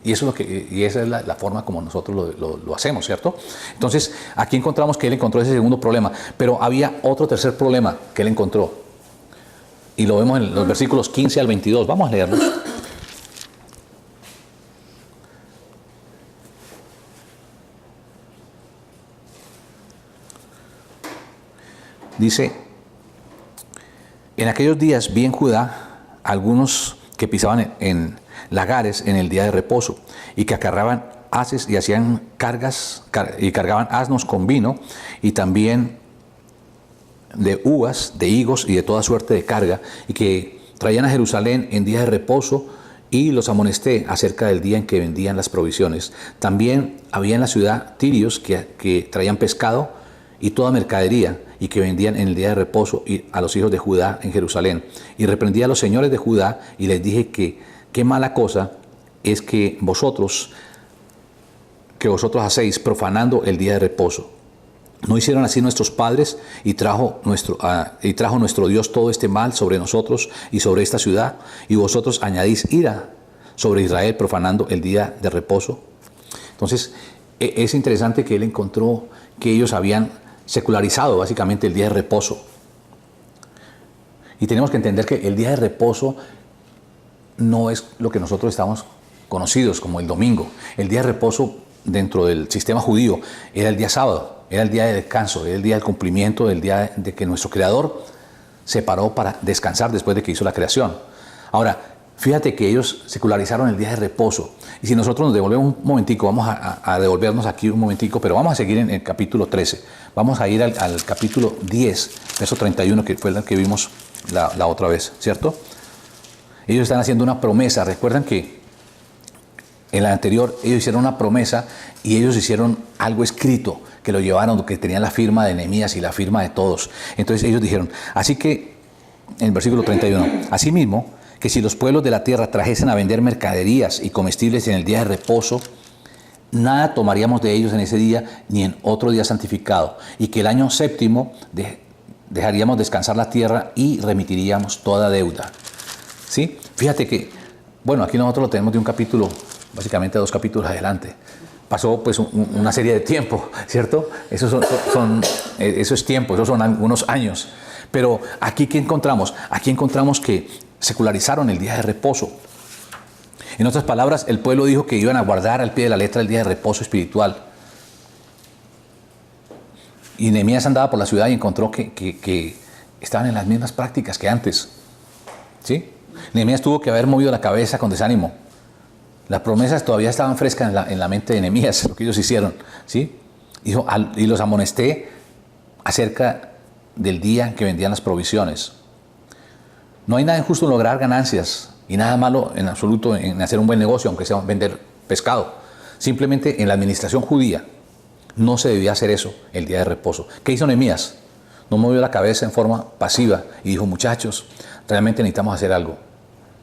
Y, eso es lo que, y esa es la forma como nosotros lo hacemos, ¿cierto? Entonces, aquí encontramos que él encontró ese segundo problema, pero había otro tercer problema que él encontró. Y lo vemos en los versículos 15 al 22. Vamos a leerlos. Dice, en aquellos días vi en Judá algunos que pisaban en lagares en el día de reposo y que acarreaban haces y hacían cargas y cargaban asnos con vino y también de uvas, de higos y de toda suerte de carga, y que traían a Jerusalén en día de reposo, y los amonesté acerca del día en que vendían las provisiones. También había en la ciudad tirios que traían pescado y toda mercadería, y que vendían en el día de reposo a los hijos de Judá en Jerusalén. Y reprendí a los señores de Judá y les dije que qué mala cosa es que vosotros hacéis profanando el día de reposo. ¿No hicieron así nuestros padres y trajo nuestro Dios todo este mal sobre nosotros y sobre esta ciudad? Y vosotros añadís ira sobre Israel profanando el día de reposo. Entonces es interesante que él encontró que ellos habían secularizado básicamente el día de reposo. Y tenemos que entender que el día de reposo no es lo que nosotros estamos conocidos como el domingo. El día de reposo dentro del sistema judío era el día sábado, era el día de descanso, era el día del cumplimiento del día de que nuestro Creador se paró para descansar después de que hizo la creación. Ahora, fíjate que ellos secularizaron el día de reposo. Y si nosotros nos devolvemos un momentico, vamos a devolvernos aquí un momentico, pero vamos a seguir en el capítulo 13. Vamos a ir al capítulo 10, verso 31, que fue el que vimos la otra vez, ¿cierto? Ellos están haciendo una promesa. Recuerdan que en la anterior ellos hicieron una promesa y ellos hicieron algo escrito que lo llevaron, que tenían la firma de Nehemías y la firma de todos. Entonces ellos dijeron, así que, en el versículo 31, asimismo, que si los pueblos de la tierra trajesen a vender mercaderías y comestibles en el día de reposo, nada tomaríamos de ellos en ese día ni en otro día santificado, y que el año séptimo dejaríamos descansar la tierra y remitiríamos toda deuda. ¿Sí? Fíjate que, bueno, aquí nosotros lo tenemos de un capítulo, básicamente 2 capítulos adelante. Pasó pues una serie de tiempo, ¿cierto? Eso es tiempo, esos son algunos años. Pero aquí, ¿qué encontramos? Aquí encontramos que secularizaron el día de reposo. En otras palabras, el pueblo dijo que iban a guardar al pie de la letra el día de reposo espiritual. Y Nehemías andaba por la ciudad y encontró que estaban en las mismas prácticas que antes. ¿Sí? Nehemías tuvo que haber movido la cabeza con desánimo. Las promesas todavía estaban frescas en la mente de Nehemías, lo que ellos hicieron. ¿Sí? Dijo, y los amonesté acerca del día en que vendían las provisiones. No hay nada injusto en lograr ganancias y nada malo en absoluto en hacer un buen negocio, aunque sea vender pescado. Simplemente en la administración judía no se debía hacer eso el día de reposo. ¿Qué hizo Nehemías? No movió la cabeza en forma pasiva y dijo, muchachos, realmente necesitamos hacer algo.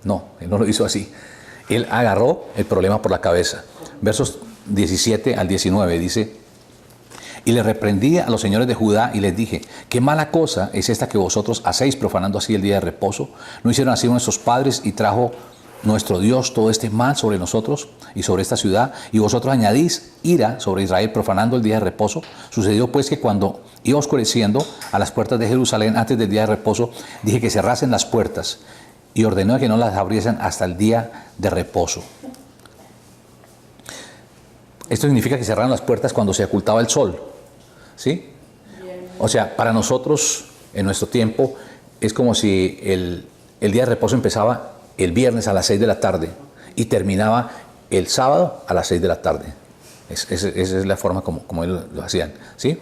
No, él no lo hizo así. Él agarró el problema por la cabeza. Versos 17 al 19 dice, y le reprendí a los señores de Judá y les dije, qué mala cosa es esta que vosotros hacéis profanando así el día de reposo. ¿No hicieron así nuestros padres y trajo nuestro Dios todo este mal sobre nosotros y sobre esta ciudad? Y vosotros añadís ira sobre Israel profanando el día de reposo. Sucedió pues que cuando iba oscureciendo a las puertas de Jerusalén antes del día de reposo, dije que cerrasen las puertas y ordenó que no las abriesen hasta el día de reposo. Esto significa que cerraron las puertas cuando se ocultaba el sol. ¿Sí? O sea, para nosotros, en nuestro tiempo, es como si el día de reposo empezaba el viernes a las 6 de la tarde y terminaba el sábado a las 6 de la tarde. Esa es la forma como ellos lo hacían. ¿Sí?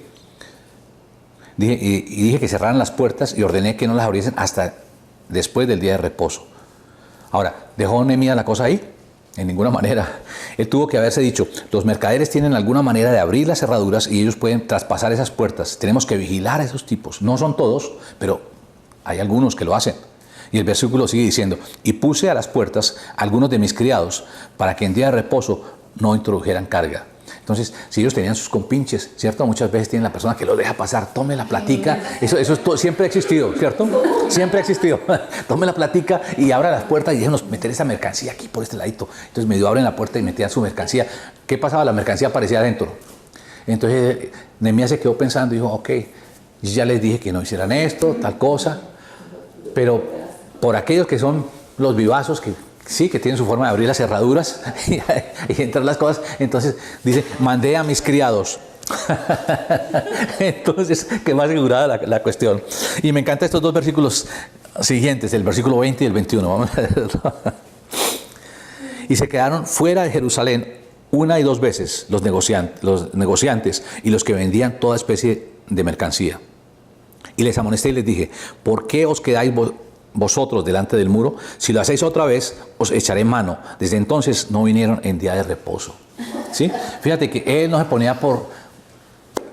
Dije que cerraran las puertas y ordené que no las abriesen hasta después del día de reposo. Ahora, ¿dejó Nehemías la cosa ahí? En ninguna manera. Él tuvo que haberse dicho, los mercaderes tienen alguna manera de abrir las cerraduras y ellos pueden traspasar esas puertas. Tenemos que vigilar a esos tipos. No son todos, pero hay algunos que lo hacen. Y el versículo sigue diciendo, y puse a las puertas algunos de mis criados para que en día de reposo no introdujeran carga. Entonces, si ellos tenían sus compinches, ¿cierto? Muchas veces tienen la persona que los deja pasar, tome la platica. Eso es todo, siempre ha existido, ¿cierto? Siempre ha existido. Tome la platica y abra las puertas y déjenos meter esa mercancía aquí por este ladito. Entonces medio abren la puerta y metían su mercancía. ¿Qué pasaba? La mercancía aparecía adentro. Entonces Nehemías se quedó pensando y dijo, ok, ya les dije que no hicieran esto, tal cosa. Pero por aquellos que son los vivazos, que sí, que tienen su forma de abrir las cerraduras y entrar las cosas. Entonces dice, mandé a mis criados. Entonces, que más asegurada la cuestión. Y me encantan estos dos versículos siguientes, el versículo 20 y el 21. Vamos a verlo. Y se quedaron fuera de Jerusalén una y dos veces los negociantes y los que vendían toda especie de mercancía. Y les amonesté y les dije, ¿por qué os quedáis vosotros delante del muro? Si lo hacéis otra vez, os echaré mano. Desde entonces no vinieron en día de reposo. ¿Sí? Fíjate que él no se ponía por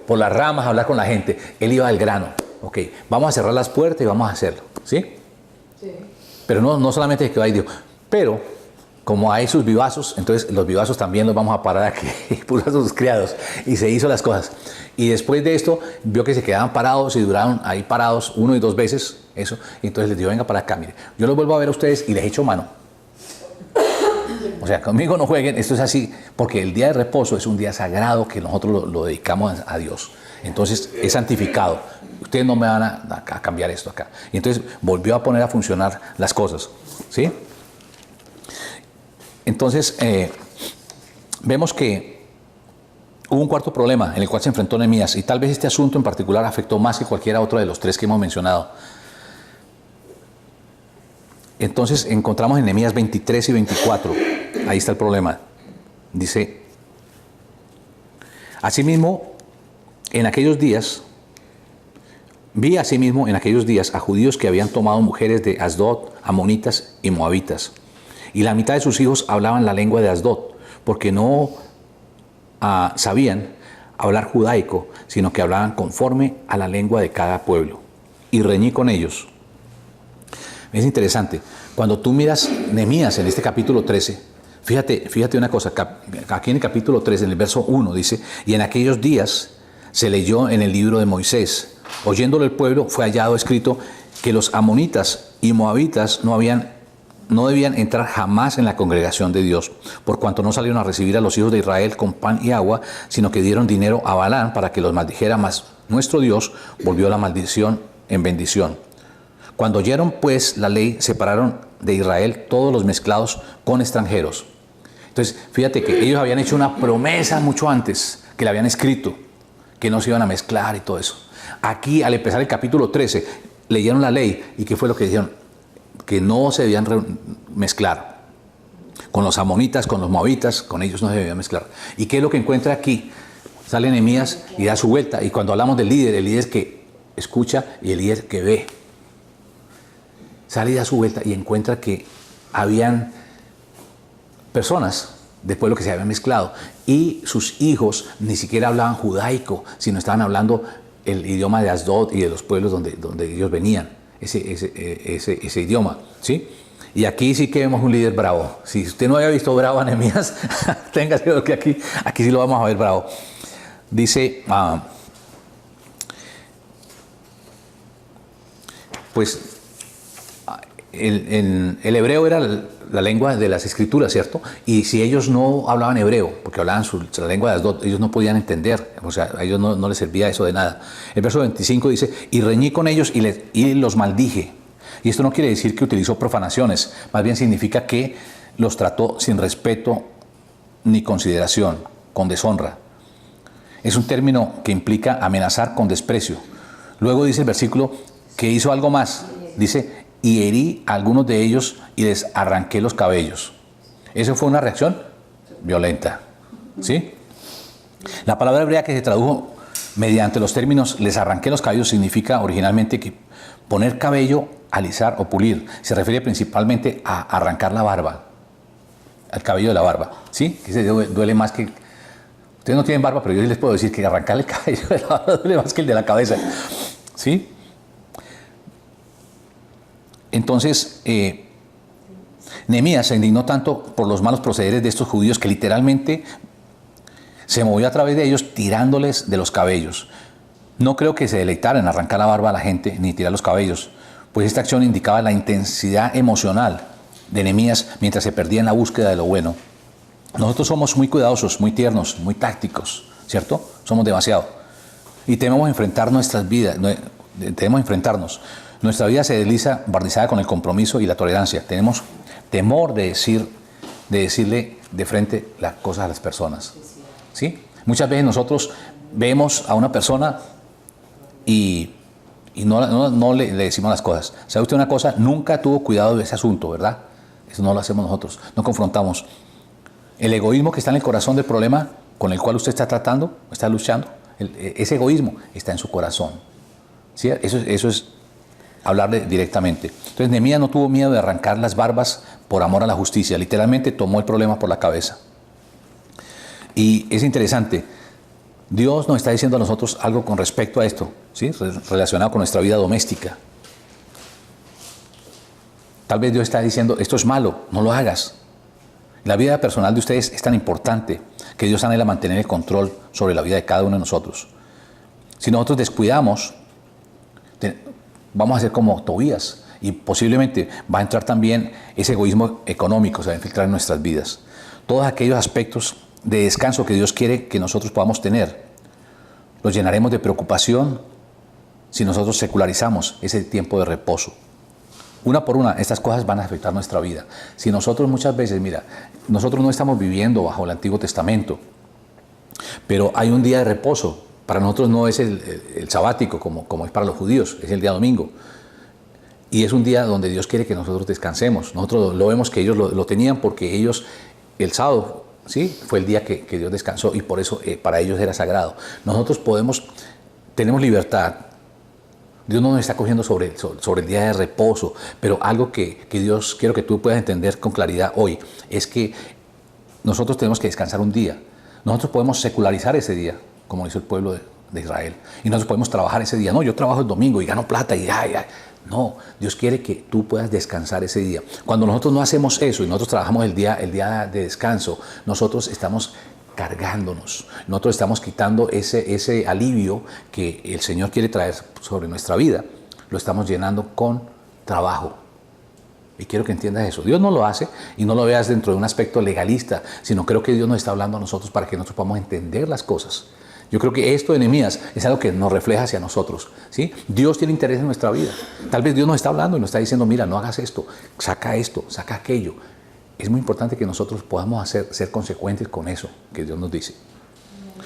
las ramas a hablar con la gente. Él iba al grano. Ok, vamos a cerrar las puertas y vamos a hacerlo. ¿Sí? Sí. Pero no solamente se quedó ahí, dijo, pero como hay sus vivazos, entonces los vivazos también los vamos a parar aquí. Y puso a sus criados y se hizo las cosas. Y después de esto, vio que se quedaban parados y duraron ahí parados 1 y 2 veces. Eso. Y entonces les dijo, venga para acá, mire, yo los vuelvo a ver a ustedes y les echo mano. O sea, conmigo no jueguen, esto es así, porque el día de reposo es un día sagrado que nosotros lo dedicamos a Dios. Entonces es santificado. Ustedes no me van a cambiar esto acá. Y entonces volvió a poner a funcionar las cosas. ¿Sí? Entonces, vemos que hubo un cuarto problema en el cual se enfrentó Nehemías, y tal vez este asunto en particular afectó más que cualquiera otro de los 3 que hemos mencionado. Entonces encontramos en Nehemías 23 y 24, ahí está el problema. Dice, asimismo, en aquellos días, vi asimismo en aquellos días a judíos que habían tomado mujeres de Asdod, amonitas y moabitas, y la mitad de sus hijos hablaban la lengua de Asdod, porque no sabían hablar judaico, sino que hablaban conforme a la lengua de cada pueblo. Y reñí con ellos. Es interesante, cuando tú miras Nehemías en este capítulo 13, fíjate una cosa, aquí en el capítulo 13, en el verso 1, dice, y en aquellos días se leyó en el libro de Moisés, oyéndolo el pueblo, fue hallado escrito que los amonitas y moabitas no debían entrar jamás en la congregación de Dios, por cuanto no salieron a recibir a los hijos de Israel con pan y agua, sino que dieron dinero a Balán para que los maldijera, mas nuestro Dios volvió la maldición en bendición. Cuando oyeron pues la ley, separaron de Israel todos los mezclados con extranjeros. Entonces, fíjate que ellos habían hecho una promesa mucho antes, que le habían escrito, que no se iban a mezclar y todo eso. Aquí, al empezar el capítulo 13, leyeron la ley, y ¿qué fue lo que dijeron? Que no se debían mezclar con los amonitas, con los moabitas, con ellos no se debían mezclar. ¿Y qué es lo que encuentra aquí? Sale Nehemías y da su vuelta. Y cuando hablamos del líder, el líder que escucha y el líder que ve. Sale y da su vuelta y encuentra que habían personas del pueblo que se habían mezclado y sus hijos ni siquiera hablaban judaico, sino estaban hablando el idioma de Asdod y de los pueblos donde ellos venían. Ese idioma, ¿sí? Y aquí sí que vemos un líder bravo. Si usted no había visto bravo a Nehemías, téngase que aquí sí lo vamos a ver bravo. Dice, pues el hebreo era la lengua de las escrituras, ¿cierto? Y si ellos no hablaban hebreo, porque hablaban la lengua de las dos, ellos no podían entender, o sea, a ellos no les servía eso de nada. El verso 25 dice, y reñí con ellos y los maldije. Y esto no quiere decir que utilizó profanaciones, más bien significa que los trató sin respeto ni consideración, con deshonra. Es un término que implica amenazar con desprecio. Luego dice el versículo que hizo algo más, dice, y herí a algunos de ellos y les arranqué los cabellos. Eso fue una reacción violenta, ¿sí? La palabra hebrea que se tradujo mediante los términos les arranqué los cabellos significa originalmente que poner cabello, alisar o pulir. Se refiere principalmente a arrancar la barba. al cabello de la barba, ¿sí? Que se duele más que... Ustedes no tienen barba, pero yo les puedo decir que arrancar el cabello de la barba duele más que el de la cabeza, ¿sí? Entonces, Nehemías se indignó tanto por los malos procederes de estos judíos que literalmente se movió a través de ellos tirándoles de los cabellos. No creo que se deleitara en arrancar la barba a la gente ni tirar los cabellos, pues esta acción indicaba la intensidad emocional de Nehemías mientras se perdía en la búsqueda de lo bueno. Nosotros somos muy cuidadosos, muy tiernos, muy tácticos, ¿cierto? Somos demasiado. Y tememos enfrentar nuestras vidas, debemos enfrentarnos. Nuestra vida se desliza barnizada con el compromiso y la tolerancia. Tenemos temor de decirle de frente las cosas a las personas, ¿sí? Muchas veces nosotros vemos a una persona y no le decimos las cosas. ¿Sabe usted una cosa? Nunca tuvo cuidado de ese asunto, ¿verdad? Eso no lo hacemos nosotros, no confrontamos. El egoísmo que está en el corazón del problema con el cual usted está tratando, está luchando, ese egoísmo está en su corazón, ¿sí? Eso es hablarle directamente. Entonces Nehemías no tuvo miedo de arrancar las barbas por amor a la justicia, literalmente tomó el problema por la cabeza. Y es interesante, Dios nos está diciendo a nosotros algo con respecto a esto, ¿sí? Relacionado con nuestra vida doméstica. Tal vez Dios está diciendo, esto es malo, no lo hagas. La vida personal de ustedes es tan importante que Dios anhela mantener el control sobre la vida de cada uno de nosotros. Si nosotros descuidamos, vamos a ser como Tobías y posiblemente va a entrar también ese egoísmo económico, se va a infiltrar en nuestras vidas. Todos aquellos aspectos de descanso que Dios quiere que nosotros podamos tener, los llenaremos de preocupación si nosotros secularizamos ese tiempo de reposo. Una por una, estas cosas van a afectar nuestra vida. Si nosotros muchas veces, mira, nosotros no estamos viviendo bajo el Antiguo Testamento, pero hay un día de reposo. Para nosotros no es el sabático como es para los judíos, es el día domingo. Y es un día donde Dios quiere que nosotros descansemos. Nosotros lo vemos que ellos lo tenían porque ellos, el sábado, ¿sí? Fue el día que Dios descansó y por eso para ellos era sagrado. Nosotros tenemos libertad. Dios no nos está cogiendo sobre el día de reposo, pero algo que Dios, quiero que tú puedas entender con claridad hoy, es que nosotros tenemos que descansar un día. Nosotros podemos secularizar ese día, como hizo el pueblo de Israel, y nosotros podemos trabajar ese día. No, yo trabajo el domingo y gano plata y ya. No, Dios quiere que tú puedas descansar ese día. Cuando nosotros no hacemos eso y nosotros trabajamos el día de descanso, nosotros estamos cargándonos. Nosotros estamos quitando ese alivio que el Señor quiere traer sobre nuestra vida. Lo estamos llenando con trabajo. Y quiero que entiendas eso. Dios no lo hace y no lo veas dentro de un aspecto legalista, sino creo que Dios nos está hablando a nosotros para que nosotros podamos entender las cosas. Yo creo que esto de Nehemías es algo que nos refleja hacia nosotros, ¿sí? Dios tiene interés en nuestra vida. Tal vez Dios nos está hablando y nos está diciendo, mira, no hagas esto, saca aquello. Es muy importante que nosotros podamos ser consecuentes con eso que Dios nos dice.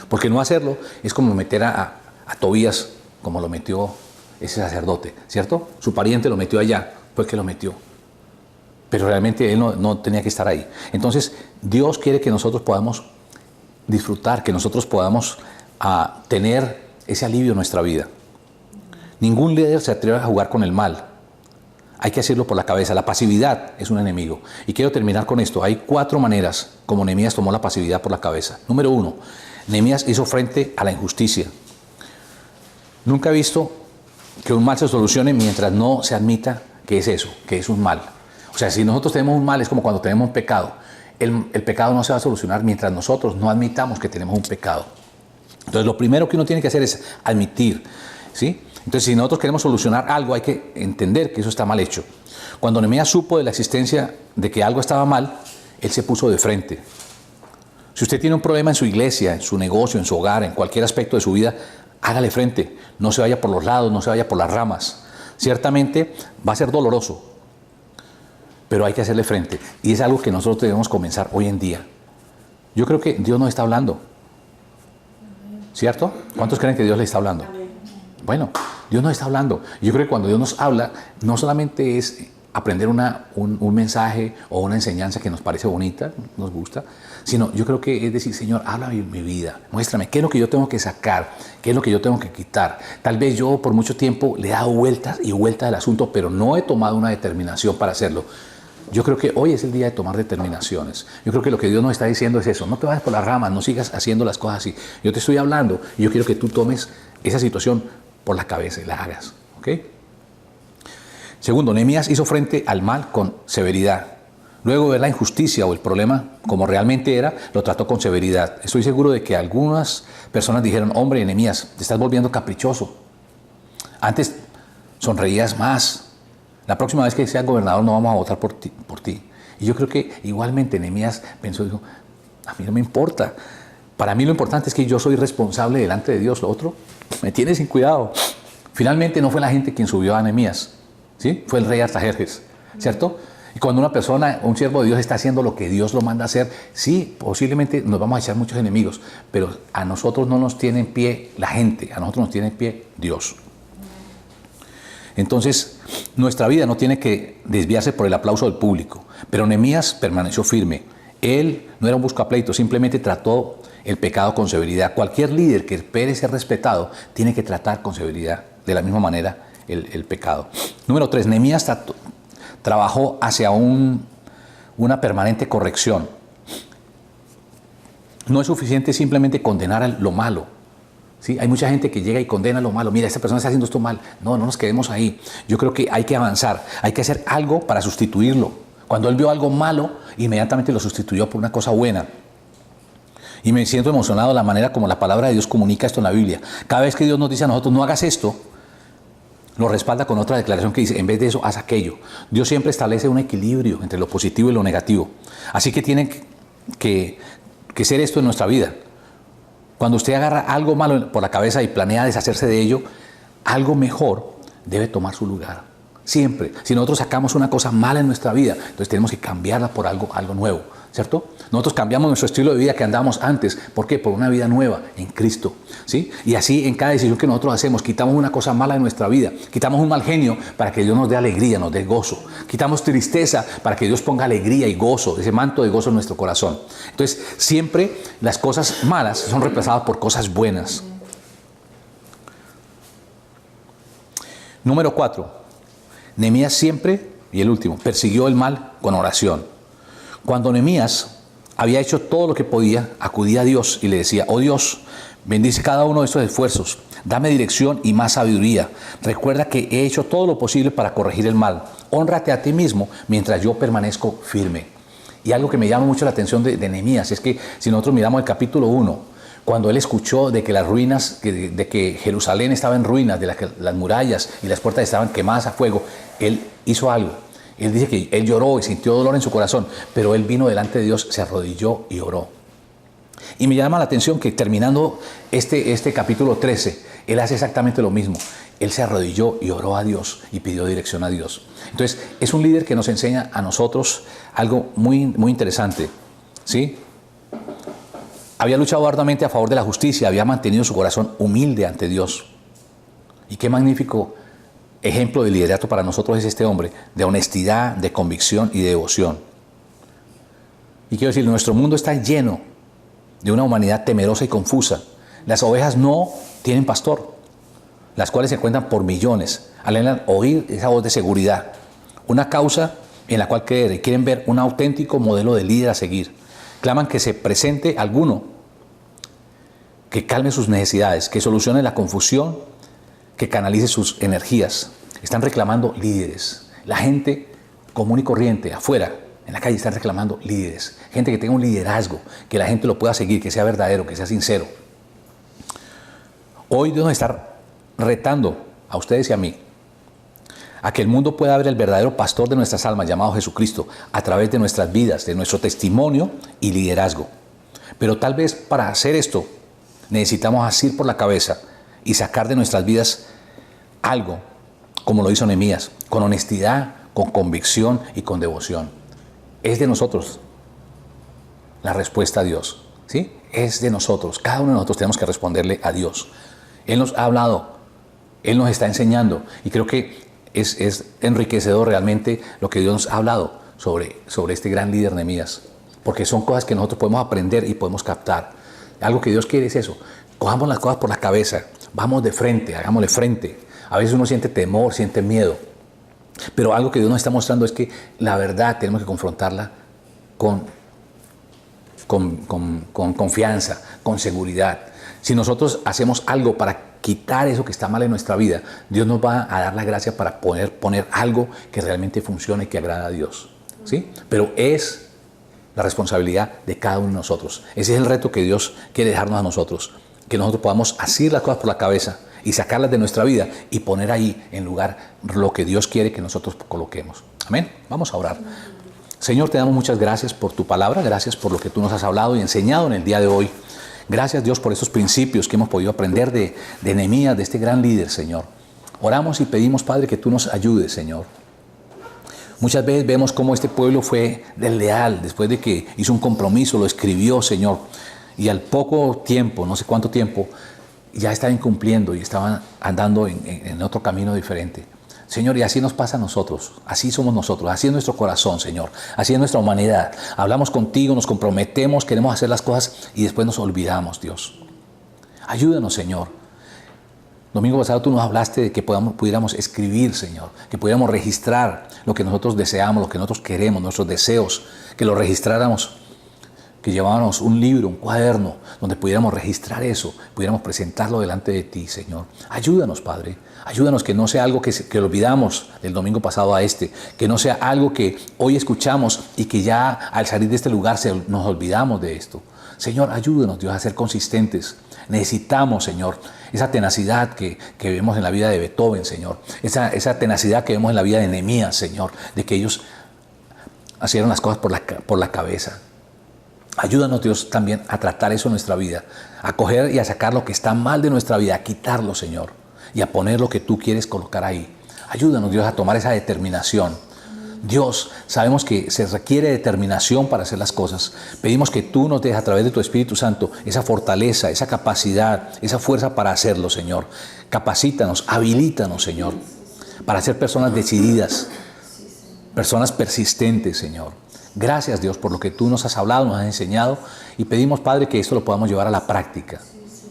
Porque no hacerlo es como meter a Tobías, como lo metió ese sacerdote, ¿cierto? Su pariente lo metió allá, fue el que lo metió. Pero realmente él no tenía que estar ahí. Entonces, Dios quiere que nosotros podamos disfrutar, que nosotros podamos tener ese alivio en nuestra vida. Ningún líder se atreve a jugar con el mal. Hay que hacerlo por la cabeza. La pasividad es un enemigo. Y quiero terminar con esto. Hay 4 maneras como Nehemías tomó la pasividad por la cabeza. Número 1, Nehemías hizo frente a la injusticia. Nunca he visto que un mal se solucione mientras no se admita que es eso, que es un mal. O sea, si nosotros tenemos un mal es como cuando tenemos un pecado. El pecado no se va a solucionar mientras nosotros no admitamos que tenemos un pecado. Entonces, lo primero que uno tiene que hacer es admitir, ¿sí? Entonces, si nosotros queremos solucionar algo, hay que entender que eso está mal hecho. Cuando Nehemías supo de la existencia de que algo estaba mal, él se puso de frente. Si usted tiene un problema en su iglesia, en su negocio, en su hogar, en cualquier aspecto de su vida, hágale frente. No se vaya por los lados, no se vaya por las ramas. Ciertamente va a ser doloroso, pero hay que hacerle frente. Y es algo que nosotros debemos comenzar hoy en día. Yo creo que Dios nos está hablando. ¿Cierto? ¿Cuántos creen que Dios les está hablando? Bueno, Dios nos está hablando. Yo creo que cuando Dios nos habla, no solamente es aprender un mensaje o una enseñanza que nos parece bonita, nos gusta, sino yo creo que es decir, Señor, habla mi vida, muéstrame qué es lo que yo tengo que sacar, qué es lo que yo tengo que quitar. Tal vez yo por mucho tiempo le he dado vueltas y vueltas al asunto, pero no he tomado una determinación para hacerlo. Yo creo que hoy es el día de tomar determinaciones. Yo creo que lo que Dios nos está diciendo es eso. No te vayas por las ramas, no sigas haciendo las cosas así. Yo te estoy hablando y yo quiero que tú tomes esa situación por la cabeza y la hagas. ¿Ok? Segundo, Nehemías hizo frente al mal con severidad. Luego de ver la injusticia o el problema como realmente era, lo trató con severidad. Estoy seguro de que algunas personas dijeron, hombre, Nehemías, te estás volviendo caprichoso. Antes sonreías más. La próxima vez que seas gobernador no vamos a votar por ti. Y yo creo que igualmente Nehemías pensó, dijo, a mí no me importa. Para mí lo importante es que yo soy responsable delante de Dios. Lo otro me tiene sin cuidado. Finalmente no fue la gente quien subió a Nehemías, ¿sí? Fue el rey Artajerjes, ¿cierto? Y cuando una persona, un siervo de Dios está haciendo lo que Dios lo manda a hacer, sí, posiblemente nos vamos a echar muchos enemigos, pero a nosotros no nos tiene en pie la gente, a nosotros nos tiene en pie Dios. Entonces, nuestra vida no tiene que desviarse por el aplauso del público, pero Nehemías permaneció firme. Él no era un buscapleito, simplemente trató el pecado con severidad. Cualquier líder que espere ser respetado tiene que tratar con severidad, de la misma manera, el pecado. Número 3, Nehemías trabajó hacia una permanente corrección. No es suficiente simplemente condenar lo malo. ¿Sí? Hay mucha gente que llega y condena lo malo. Mira, esta persona está haciendo esto mal. No nos quedemos ahí. Yo creo que hay que avanzar. Hay que hacer algo para sustituirlo. Cuando él vio algo malo, inmediatamente lo sustituyó por una cosa buena. Y me siento emocionado de la manera como la palabra de Dios comunica esto en la Biblia. Cada vez que Dios nos dice a nosotros, no hagas esto, lo respalda con otra declaración que dice, en vez de eso, haz aquello. Dios siempre establece un equilibrio entre lo positivo y lo negativo. Así que tiene que ser esto en nuestra vida. Cuando usted agarra algo malo por la cabeza y planea deshacerse de ello, algo mejor debe tomar su lugar. Siempre. Si nosotros sacamos una cosa mala en nuestra vida, entonces tenemos que cambiarla por algo nuevo, ¿cierto? Nosotros cambiamos nuestro estilo de vida que andábamos antes. ¿Por qué? Por una vida nueva en Cristo, ¿sí? Y así en cada decisión que nosotros hacemos, quitamos una cosa mala de nuestra vida, quitamos un mal genio para que Dios nos dé alegría, nos dé gozo. Quitamos tristeza para que Dios ponga alegría y gozo, ese manto de gozo en nuestro corazón. Entonces, siempre las cosas malas son reemplazadas por cosas buenas. Número 4. Nehemías siempre, y el último, persiguió el mal con oración. Cuando Nehemías había hecho todo lo que podía, acudía a Dios y le decía, oh Dios, bendice cada uno de estos esfuerzos, dame dirección y más sabiduría. Recuerda que he hecho todo lo posible para corregir el mal. Hónrate a ti mismo mientras yo permanezco firme. Y algo que me llama mucho la atención de Nehemías es que si nosotros miramos el capítulo 1, cuando él escuchó de que las ruinas, de que Jerusalén estaba en ruinas, de que las murallas y las puertas estaban quemadas a fuego, él hizo algo. Él dice que él lloró y sintió dolor en su corazón, pero él vino delante de Dios, se arrodilló y oró. Y me llama la atención que terminando este capítulo 13, él hace exactamente lo mismo. Él se arrodilló y oró a Dios y pidió dirección a Dios. Entonces, es un líder que nos enseña a nosotros algo muy, muy interesante, ¿sí? Había luchado arduamente a favor de la justicia, había mantenido su corazón humilde ante Dios. Y qué magnífico ejemplo de liderato para nosotros es este hombre, de honestidad, de convicción y de devoción. Y quiero decir, nuestro mundo está lleno de una humanidad temerosa y confusa. Las ovejas no tienen pastor, las cuales se encuentran por millones. Anhelan oír esa voz de seguridad, una causa en la cual creer y quieren ver un auténtico modelo de líder a seguir. Claman que se presente alguno que calme sus necesidades, que solucione la confusión, que canalice sus energías. Están reclamando líderes. La gente común y corriente, afuera, en la calle, están reclamando líderes. Gente que tenga un liderazgo, que la gente lo pueda seguir, que sea verdadero, que sea sincero. Hoy Dios nos está retando a ustedes y a mí a que el mundo pueda ver el verdadero pastor de nuestras almas, llamado Jesucristo, a través de nuestras vidas, de nuestro testimonio y liderazgo. Pero tal vez para hacer esto necesitamos asir por la cabeza y sacar de nuestras vidas algo, como lo hizo Nehemías, con honestidad, con convicción y con devoción. Es de nosotros la respuesta a Dios, ¿sí? Es de nosotros. Cada uno de nosotros tenemos que responderle a Dios. Él nos ha hablado, Él nos está enseñando y creo que es enriquecedor realmente lo que Dios nos ha hablado sobre este gran líder Nehemías, porque son cosas que nosotros podemos aprender y podemos captar. Algo que Dios quiere es eso, cojamos las cosas por la cabeza, vamos de frente, hagámosle frente. A veces uno siente temor, siente miedo, Pero algo que Dios nos está mostrando es que la verdad tenemos que confrontarla con confianza, con seguridad. Si nosotros hacemos algo para quitar eso que está mal en nuestra vida, Dios nos va a dar la gracia para poner algo que realmente funcione y que agrada a Dios, ¿sí? Pero es la responsabilidad de cada uno de nosotros. Ese es el reto que Dios quiere dejarnos a nosotros, que nosotros podamos asir las cosas por la cabeza y sacarlas de nuestra vida y poner ahí en lugar lo que Dios quiere que nosotros coloquemos. Amén. Vamos a orar. Señor, te damos muchas gracias por tu palabra, gracias por lo que tú nos has hablado y enseñado en el día de hoy. Gracias, Dios, por estos principios que hemos podido aprender de Nehemías, de este gran líder, Señor. Oramos y pedimos, Padre, que tú nos ayudes, Señor. Muchas veces vemos cómo este pueblo fue desleal después de que hizo un compromiso, lo escribió, Señor, y al poco tiempo, no sé cuánto tiempo, ya estaban incumpliendo y estaban andando en otro camino diferente. Señor, y así nos pasa a nosotros, así somos nosotros, así es nuestro corazón, Señor, así es nuestra humanidad. Hablamos contigo, nos comprometemos, queremos hacer las cosas y después nos olvidamos, Dios. Ayúdanos, Señor. Domingo pasado tú nos hablaste de que pudiéramos escribir, Señor, que pudiéramos registrar lo que nosotros deseamos, lo que nosotros queremos, nuestros deseos, que lo registráramos, que lleváramos un libro, un cuaderno, donde pudiéramos registrar eso, pudiéramos presentarlo delante de ti, Señor. Ayúdanos, Padre. Ayúdanos que no sea algo que olvidamos del domingo pasado a que no sea algo que hoy escuchamos y que ya al salir de este lugar nos olvidamos de esto. Señor, ayúdanos, Dios, a ser consistentes. Necesitamos, Señor, esa tenacidad que vemos en la vida de Beethoven, Señor. Esa tenacidad que vemos en la vida de Nehemías, Señor, de que ellos hicieron las cosas por la cabeza. Ayúdanos, Dios, también a tratar eso en nuestra vida, a coger y a sacar lo que está mal de nuestra vida, a quitarlo, Señor, y a poner lo que tú quieres colocar ahí. Ayúdanos, Dios, a tomar esa determinación. Dios, sabemos que se requiere determinación para hacer las cosas. Pedimos que tú nos des a través de tu Espíritu Santo esa fortaleza, esa capacidad, esa fuerza para hacerlo, Señor. Capacítanos, habilítanos, Señor, para ser personas decididas, personas persistentes, Señor. Gracias, Dios, por lo que tú nos has hablado, nos has enseñado, y pedimos, Padre, que esto lo podamos llevar a la práctica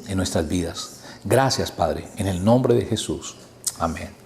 en nuestras vidas. Gracias, Padre, en el nombre de Jesús. Amén.